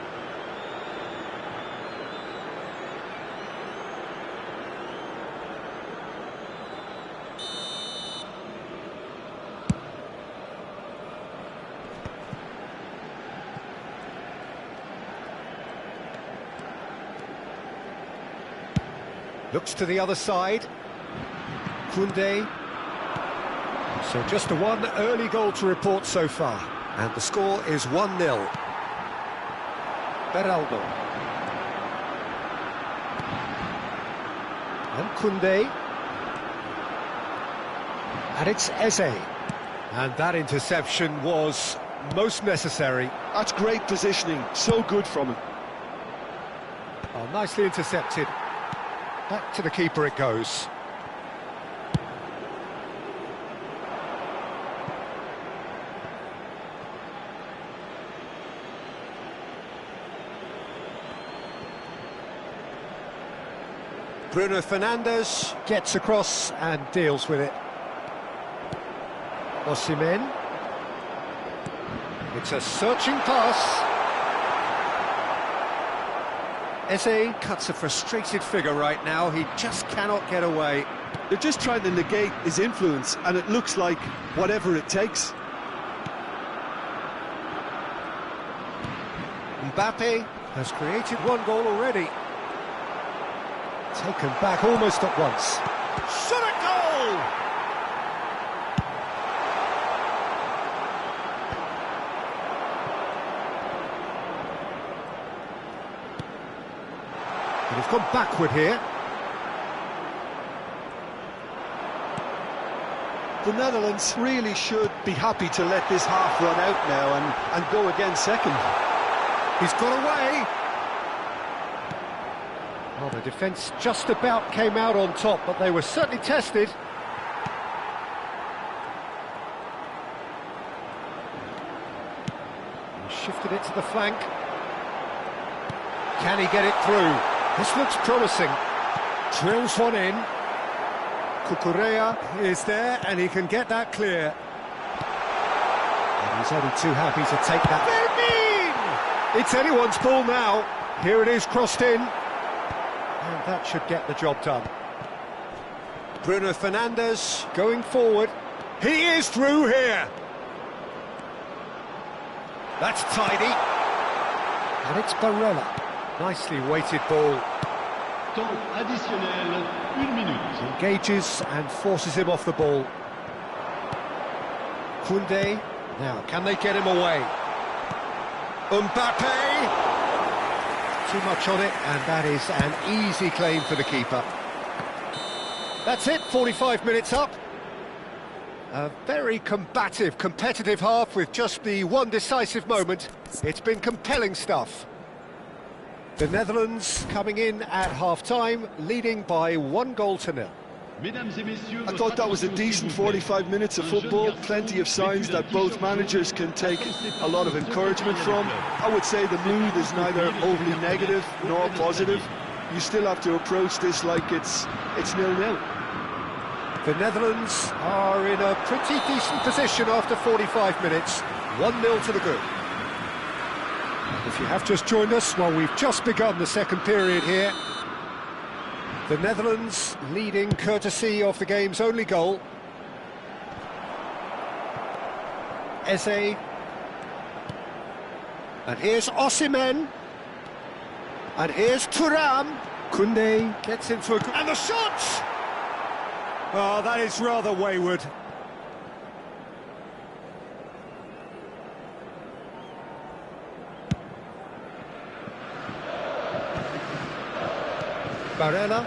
Looks to the other side. Koundé. So just a one early goal to report so far. And the score is 1-0. Beraldo. And Koundé. And it's Eze. And that interception was most necessary. That's great positioning. So good from him. Oh, nicely intercepted. Back to the keeper it goes. Bruno Fernandes gets across and deals with it. Osimhen. It's a searching pass. Eze cuts a frustrated figure right now. He just cannot get away. They're just trying to negate his influence, and it looks like whatever it takes. Mbappe has created one goal already. Taken back almost at once. Shot a goal! And he's gone backward here. The Netherlands really should be happy to let this half run out now and go again second. He's got away. Well, the defence just about came out on top, but they were certainly tested. He shifted it to the flank. Can he get it through? This looks promising. Drills one in. Cucurella is there, and he can get that clear. And he's only too happy to take that. It's anyone's ball now. Here it is, crossed in. And that should get the job done. Bruno Fernandes going forward. He is through here. That's tidy. And it's Barella. Nicely weighted ball. Temps additionnel, 1 minute. Engages and forces him off the ball. Koundé. Now, can they get him away? Mbappe! Too much on it, and that is an easy claim for the keeper. That's it, 45 minutes up. A very combative, competitive half with just the one decisive moment. It's been compelling stuff. The Netherlands coming in at half-time, leading by 1-0. I thought that was a decent 45 minutes of football, plenty of signs that both managers can take a lot of encouragement from. I would say the mood is neither overly negative nor positive. You still have to approach this like it's 0-0. The Netherlands are in a pretty decent position after 45 minutes, 1-0 to the good. If you have just joined us, well, we've just begun the second period here. The Netherlands leading courtesy of the game's only goal. Eze. And here's Osimhen. And here's Thuram. Koundé gets into a... And the shot! Oh, that is rather wayward. Barella,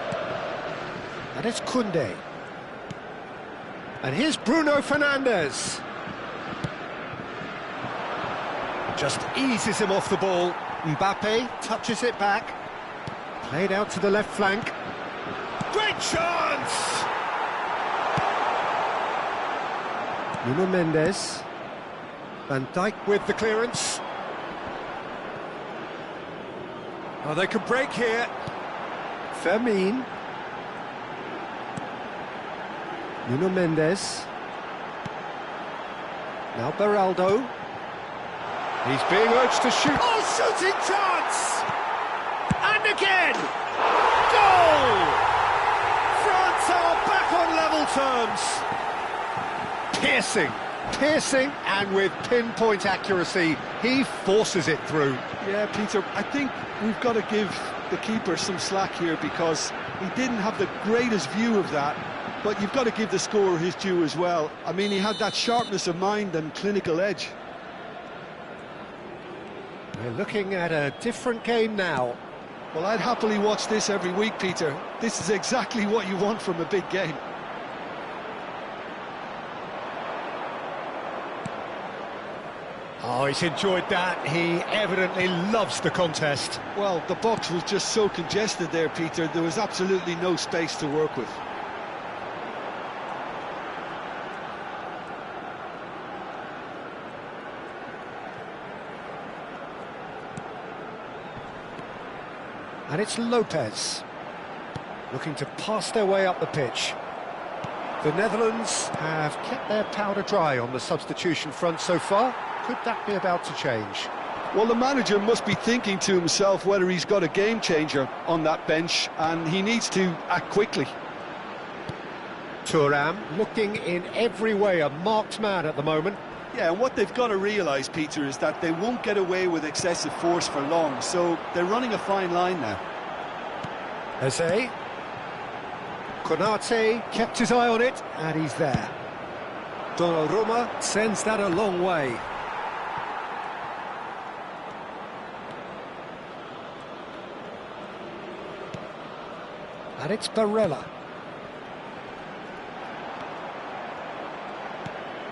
and it's Koundé. And here's Bruno Fernandes. Just eases him off the ball. Mbappe touches it back. Played out to the left flank. Great chance! Nuno Mendes. Van Dijk with the clearance. Oh, they could break here. Fermin. Nuno Mendes. Now Beraldo. He's being urged to shoot. Oh, shooting chance! And again! Goal! France are back on level terms. Piercing, and with pinpoint accuracy, he forces it through. Yeah, Peter, I think we've got to give the keeper some slack here because he didn't have the greatest view of that, but you've got to give the scorer his due as well. I mean, he had that sharpness of mind and clinical edge. We're looking at a different game now. Well, I'd happily watch this every week, Peter. This is exactly what you want from a big game. Oh, he's enjoyed that. He evidently loves the contest. Well, the box was just so congested there, Peter. There was absolutely no space to work with. And it's Lopez, looking to pass their way up the pitch. The Netherlands have kept their powder dry on the substitution front so far. Could that be about to change? Well, the manager must be thinking to himself whether he's got a game changer on that bench, and he needs to act quickly. Thuram looking in every way a marked man at the moment. Yeah, and what they've got to realise, Peter, is that they won't get away with excessive force for long, so they're running a fine line now. Eze. Konate kept his eye on it, and he's there. Donnarumma sends that a long way. And it's Barella.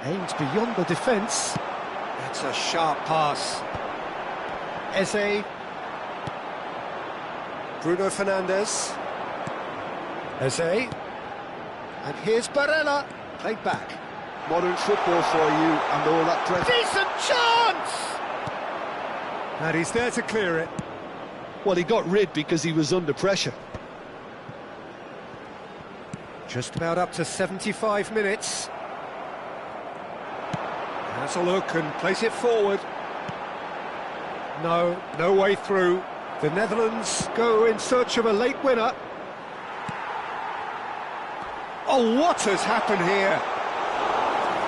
Aims beyond the defence. That's a sharp pass. Eze. Bruno Fernandes. Eze. And here's Barella. Played back. Modern football for you, and all that pressure. Decent chance! And he's there to clear it. Well, he got rid because he was under pressure. Just about up to 75 minutes. Has a look and place it forward. No way through. The Netherlands go in search of a late winner. Oh, what has happened here?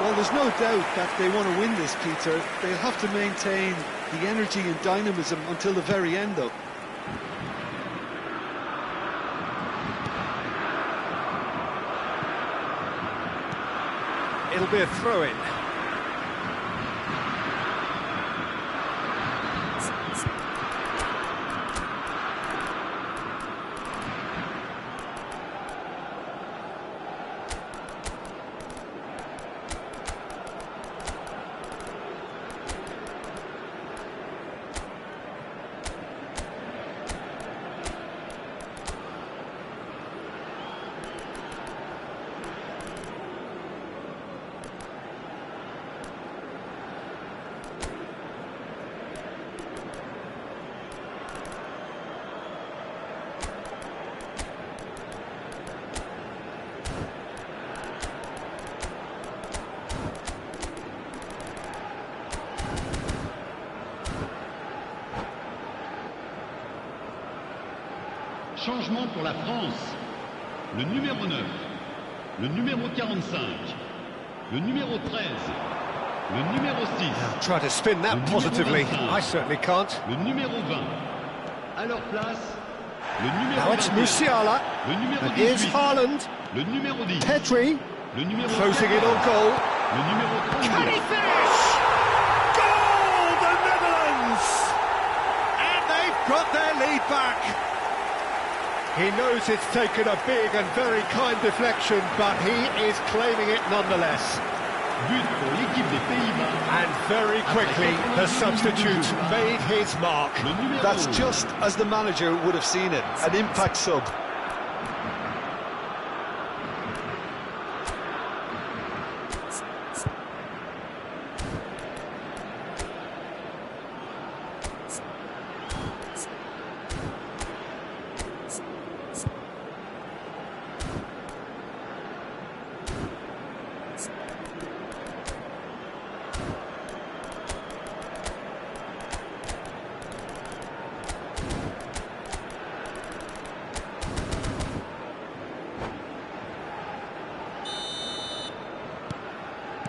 Well, there's no doubt that they want to win this, Peter. They'll have to maintain the energy and dynamism until the very end, though. It'll be a throw-in. Changement pour la France. Le numéro 9, le numéro 45, le numéro 13, le numéro 6. Try to spin that positively. I certainly can't. Le numéro 20. À leur place, le numéro Now it's 21, Musiala. le numéro And here's 18, Haaland. le numéro 10, Pedri. le numéro Closing 14, in on goal. le numéro Can he 32. finish? Goal, the Netherlands! And they've got their lead back. He knows it's taken a big and very kind deflection, but he is claiming it nonetheless. But pour l'équipe des Pays-Bas. And very quickly, the substitute made his mark. Le numéro That's 11. just as the manager would have seen it, an impact sub.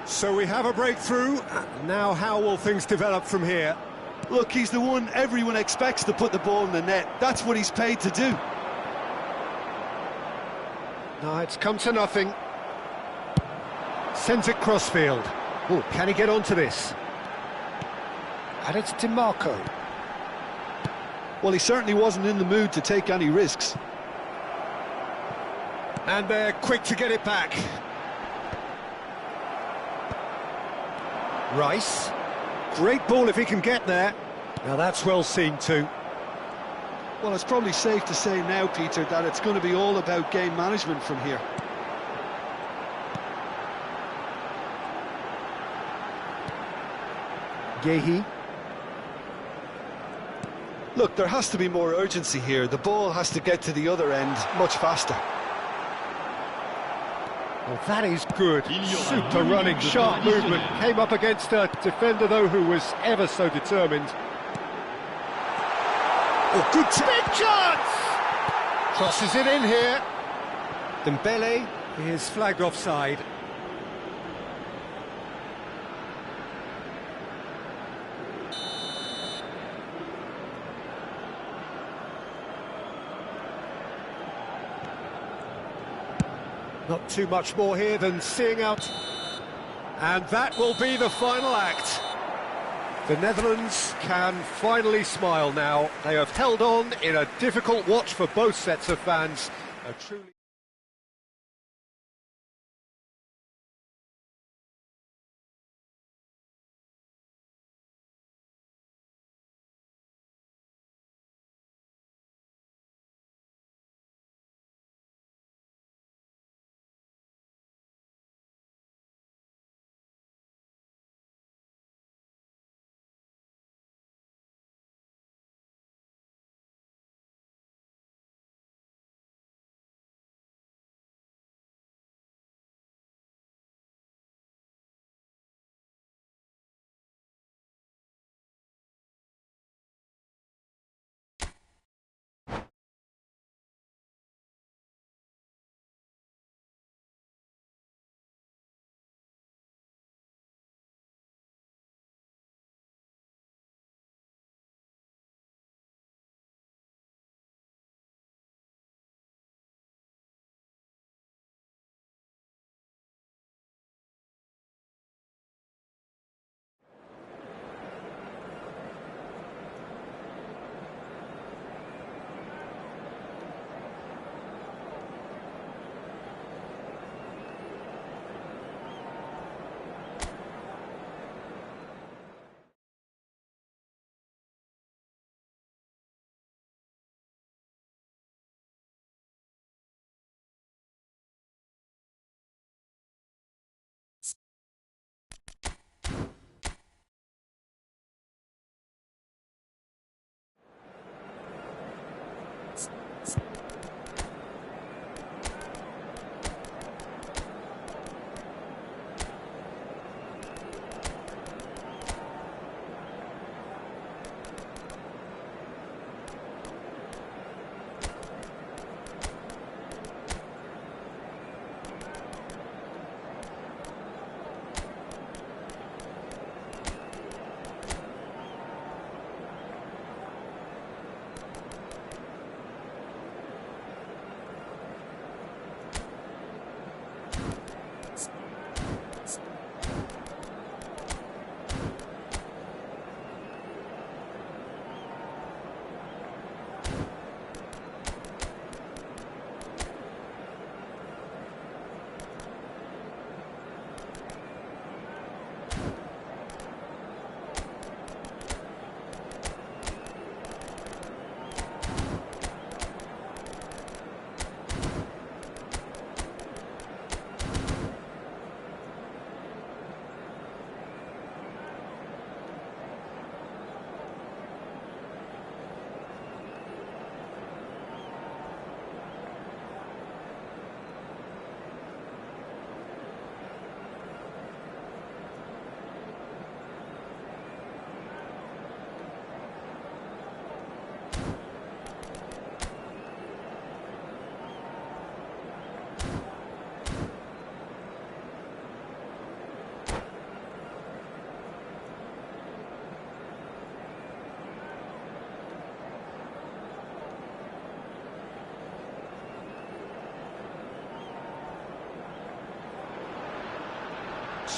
So we have a breakthrough. Now how will things develop from here? Look, he's the one everyone expects to put the ball in the net. That's what he's paid to do. No, it's come to nothing. Sends it crossfield. Oh, can he get onto this? And it's DiMarco. Well, he certainly wasn't in the mood to take any risks. And they're quick to get it back. Rice. Great ball if he can get there. Now that's well seen too. Well, it's probably safe to say now, Peter, that it's going to be all about game management from here. Gehi. Look, there has to be more urgency here. The ball has to get to the other end much faster. Well, that is good. Super running, sharp movement. Came up against a defender, though, who was ever so determined. Oh, good big chance! Crosses it in here. Dembele is flagged offside. Not too much more here than seeing out. And that will be the final act. The Netherlands can finally smile now. They have held on in a difficult watch for both sets of fans. A truly...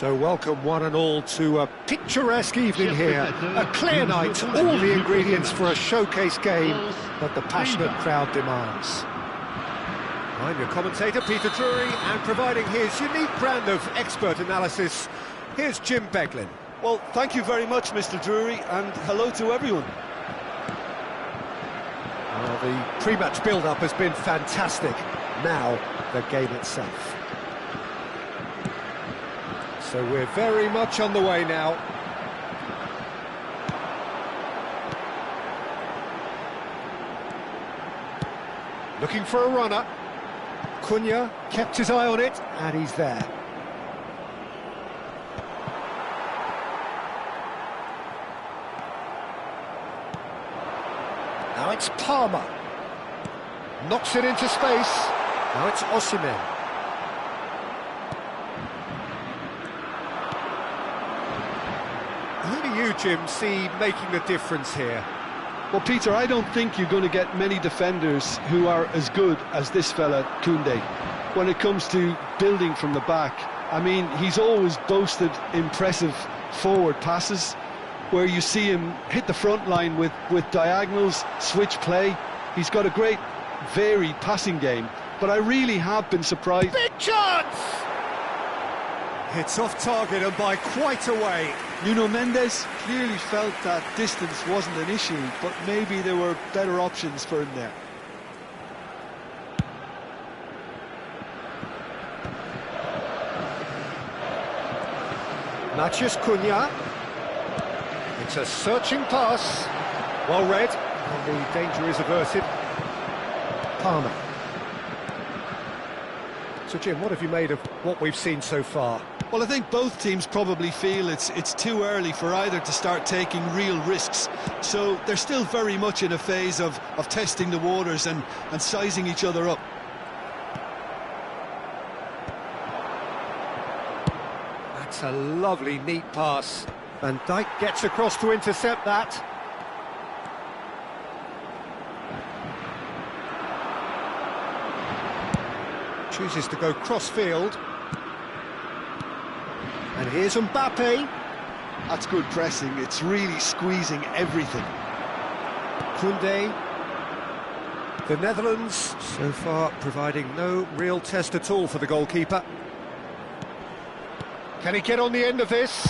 So welcome one and all to a picturesque evening here, a clear night, all the ingredients for a showcase game that the passionate crowd demands. I'm your commentator Peter Drury, and providing his unique brand of expert analysis, here's Jim Beglin. Well, thank you very much, Mr. Drury, and hello to everyone. Well, the pre-match build-up has been fantastic. Now, the game itself. So we're very much on the way now. Looking for a runner. Cunha kept his eye on it, and he's there. Now it's Palmer. Knocks it into space. Now it's Osimhen. Who do you, Jim, see making the difference here? Well, Peter, I don't think you're going to get many defenders who are as good as this fella, Koundé, when it comes to building from the back. I mean, he's always boasted impressive forward passes, where you see him hit the front line with diagonals, switch play. He's got a great, varied passing game, but I really have been surprised. Big chance! It's off target and by quite a way. Nuno Mendes clearly felt that distance wasn't an issue, but maybe there were better options for him there. Matheus Cunha. It's a searching pass. Well read, and the danger is averted. Palmer. So, Jim, what have you made of what we've seen so far? Well, I think both teams probably feel it's too early for either to start taking real risks. So they're still very much in a phase of testing the waters and sizing each other up. That's a lovely, neat pass. Van Dijk gets across to intercept that. Chooses to go cross-field. And here's Mbappe. That's good pressing. It's really squeezing everything. Koundé. The Netherlands, so far, providing no real test at all for the goalkeeper. Can he get on the end of this?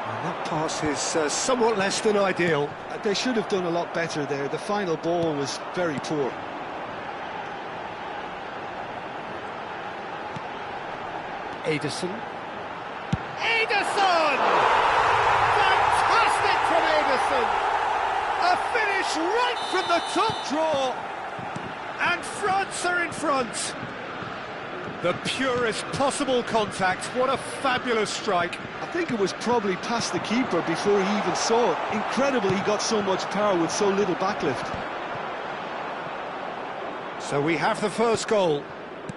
And that pass is somewhat less than ideal. They should have done a lot better there. The final ball was very poor. Ederson. Ederson! Fantastic from Ederson! A finish right from the top draw! And France are in front! The purest possible contact. What a fabulous strike. I think it was probably past the keeper before he even saw it. Incredible he got so much power with so little backlift. So we have the first goal.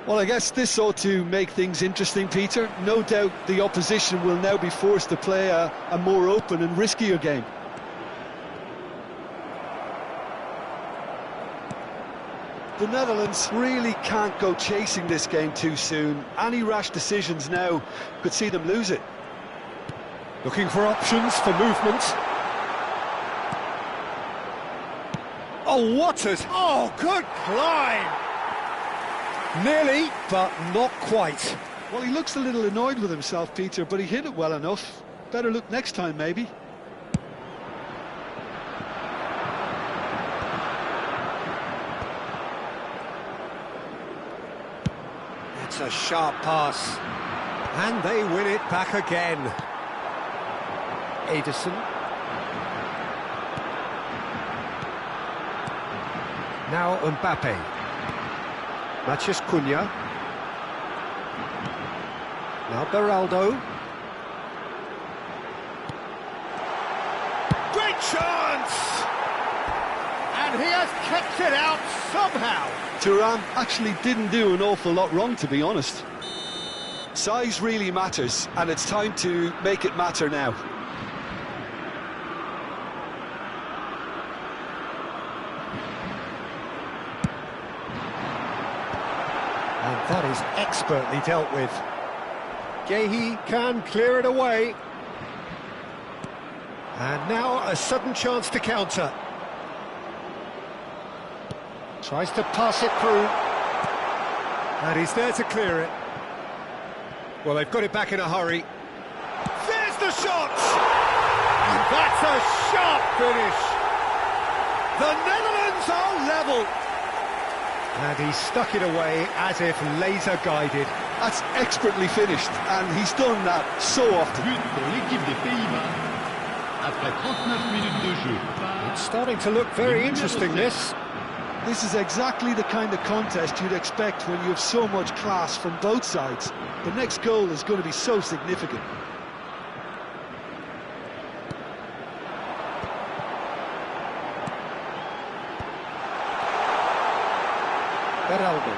Well, I guess this ought to make things interesting, Peter. No doubt the opposition will now be forced to play a more open and riskier game. The Netherlands really can't go chasing this game too soon. Any rash decisions now could see them lose it. Looking for options for movement. Oh, what a... Oh, good climb! Nearly, but not quite. Well, he looks a little annoyed with himself, Peter, but he hit it well enough. Better look next time, maybe. It's a sharp pass. And they win it back again. Ederson. Now Mbappe. Matheus Cunha. Now Beraldo. Great chance! And he has kept it out somehow. Thuram actually didn't do an awful lot wrong, to be honest. Size really matters, and it's time to make it matter now. And that is expertly dealt with. Gehi can clear it away. And now a sudden chance to counter. Tries to pass it through. And he's there to clear it. Well, they've got it back in a hurry. There's the shot! And that's a sharp finish. The Netherlands are level. And he stuck it away as if laser-guided. That's expertly finished, and he's done that so often. But pour l'équipe des Pays-Bas après 39 minutes de jeu. It's starting to look very interesting, this. This is exactly the kind of contest you'd expect when you have so much class from both sides. The next goal is going to be so significant. Beraldo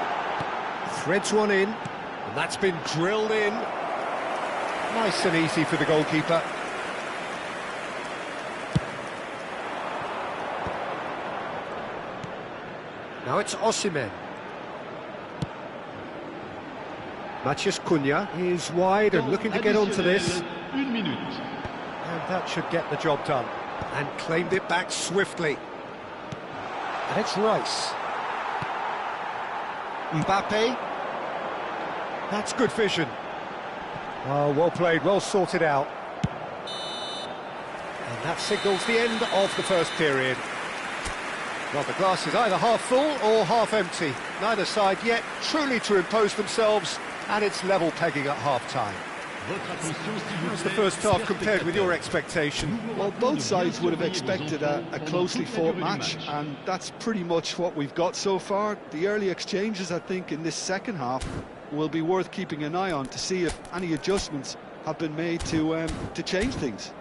threads one in, and that's been drilled in. Nice and easy for the goalkeeper. Now it's Osimhen. Matheus Cunha is wide and looking to get onto this. Une minute. And that should get the job done. And claimed it back swiftly. And it's Rice. Mbappe. That's good vision. Oh, well played, well sorted out. And that signals the end of the first period. Well, the glass is either half full or half empty. Neither side yet truly to impose themselves, and it's level pegging at half-time. How's the first half compared with your expectation? Well, both sides would have expected a closely fought match, and that's pretty much what we've got so far. The early exchanges, I think, in this second half will be worth keeping an eye on to see if any adjustments have been made to change things.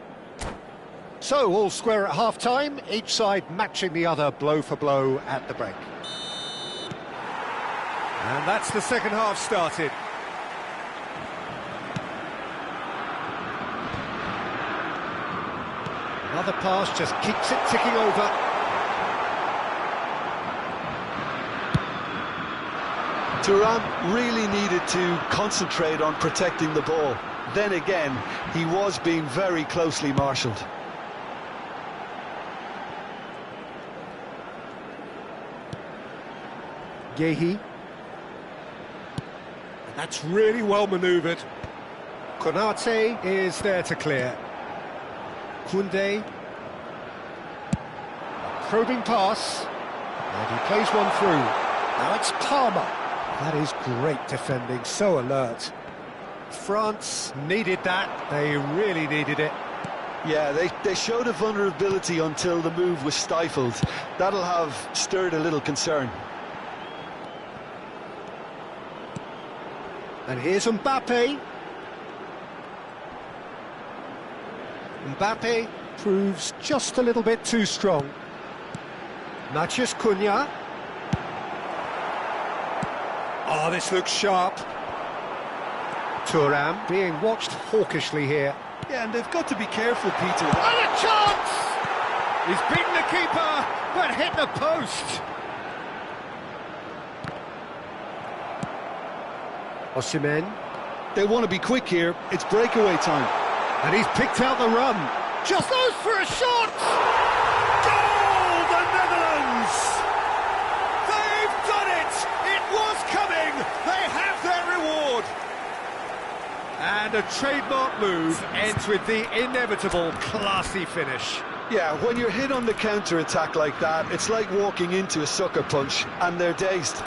So, all square at half-time, each side matching the other blow for blow at the break. And that's the second half started. Another pass just keeps it ticking over. Thuram really needed to concentrate on protecting the ball. Then again, he was being very closely marshalled. Yehi. That's really well manoeuvred. Konate is there to clear. Koundé. Probing pass. And he plays one through. Now it's Palmer. That is great defending, so alert. France needed that. They really needed it. Yeah, they showed a vulnerability until the move was stifled. That'll have stirred a little concern. And here's Mbappe. Mbappe proves just a little bit too strong. Matheus Cunha. Oh, this looks sharp. Thuram being watched hawkishly here. Yeah, and they've got to be careful, Peter. And a chance! He's beaten the keeper, but hit the post. Osimhen. They want to be quick here. It's breakaway time. And he's picked out the run. Just goes for a shot! Goal, the Netherlands! They've done it! It was coming! They have their reward! And a trademark move ends with the inevitable classy finish. Yeah, when you're hit on the counter-attack like that, it's like walking into a sucker punch, and they're dazed.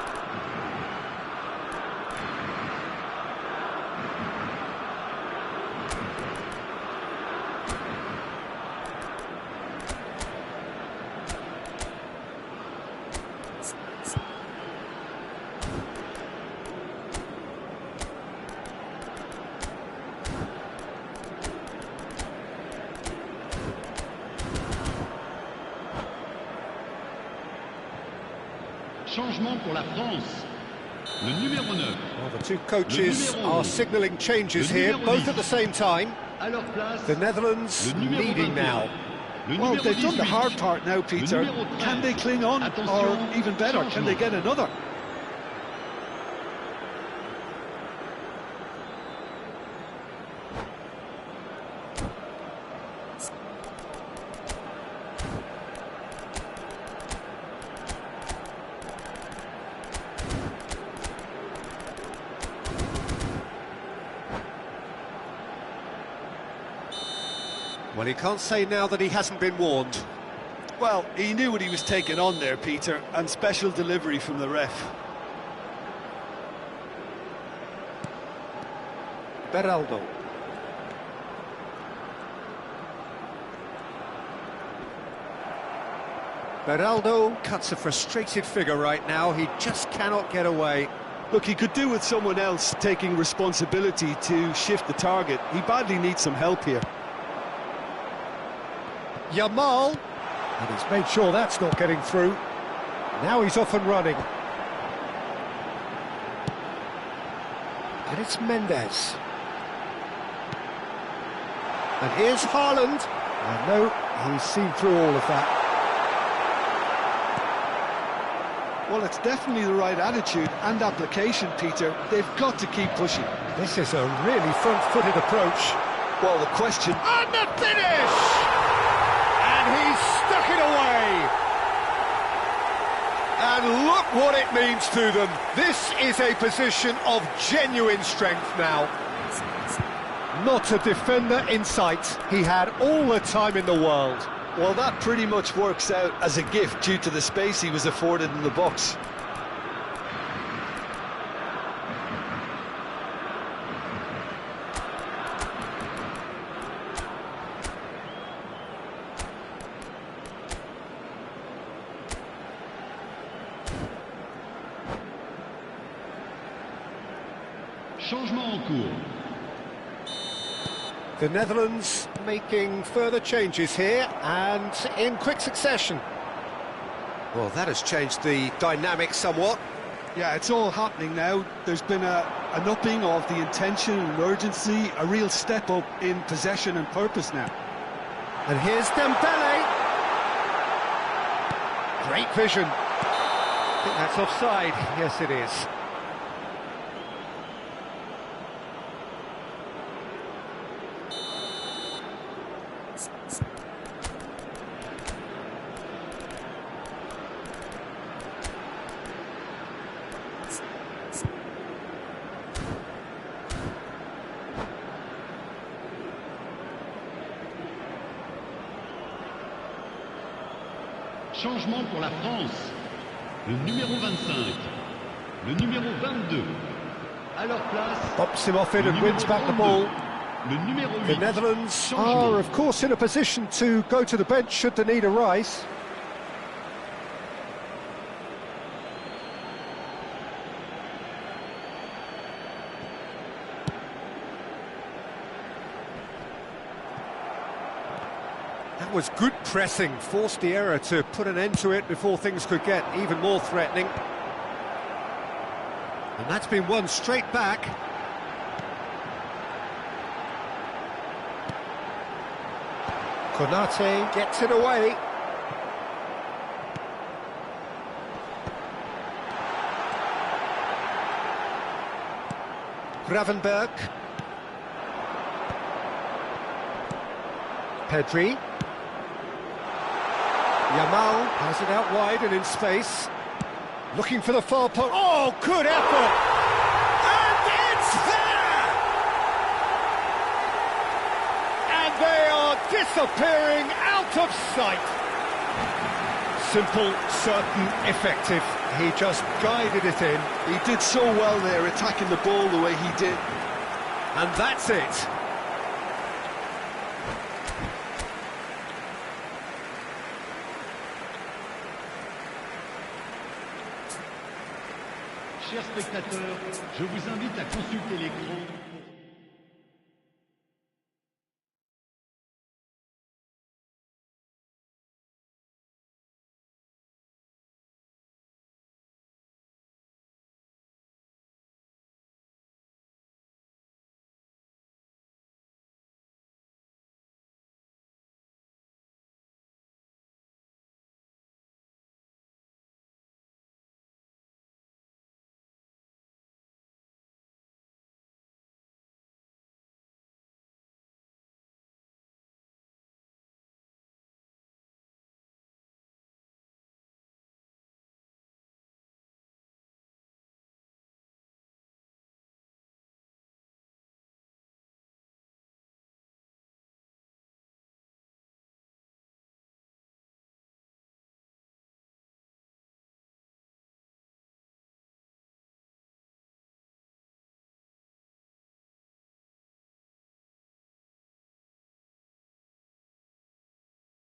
Changement pour la France. Le numéro 9. Well, the two coaches are signalling changes here, both at the same time. À leur place. The Netherlands leading now. Well, they've done the hard part now, Peter. Can they cling on? Or even better, can they get another? Well, he can't say now that he hasn't been warned. Well, he knew what he was taking on there, Peter, and special delivery from the ref. Beraldo. Beraldo cuts a frustrated figure right now. He just cannot get away. Look, he could do with someone else taking responsibility to shift the target. He badly needs some help here. Yamal, and he's made sure that's not getting through. Now he's off and running. And it's Mendes. And here's Haaland. And no, he's seen through all of that. Well, it's definitely the right attitude and application, Peter. They've got to keep pushing. This is a really front-footed approach. Well, the question... And the finish! And he's stuck it away! And look what it means to them. This is a position of genuine strength now. Not a defender in sight. He had all the time in the world. Well, that pretty much works out as a gift due to the space he was afforded in the box. Changement en cours. The Netherlands making further changes here and in quick succession. Well, that has changed the dynamic somewhat. Yeah, it's all happening now. There's been an upping of the intention and urgency, a real step up in possession and purpose now. And here's Dembele. Great vision. I think that's offside. Yes, it is. Changement pour la France. Le numéro 25. Le numéro 22. À leur place. Pops him off it and wins back the ball. Le numéro 8. The Netherlands are, of course, in a position to go to the bench should the need arise. That was good pressing, forced the error to put an end to it before things could get even more threatening. And that's been won straight back. Konate gets it away. Gravenberg. Pedri. Yamal has it out wide and in space. Looking for the far post. Oh, good effort! And it's there! And they are disappearing out of sight. Simple, certain, effective. He just guided it in. He did so well there, attacking the ball the way he did. And that's it. Chers spectateurs, je vous invite à consulter l'écran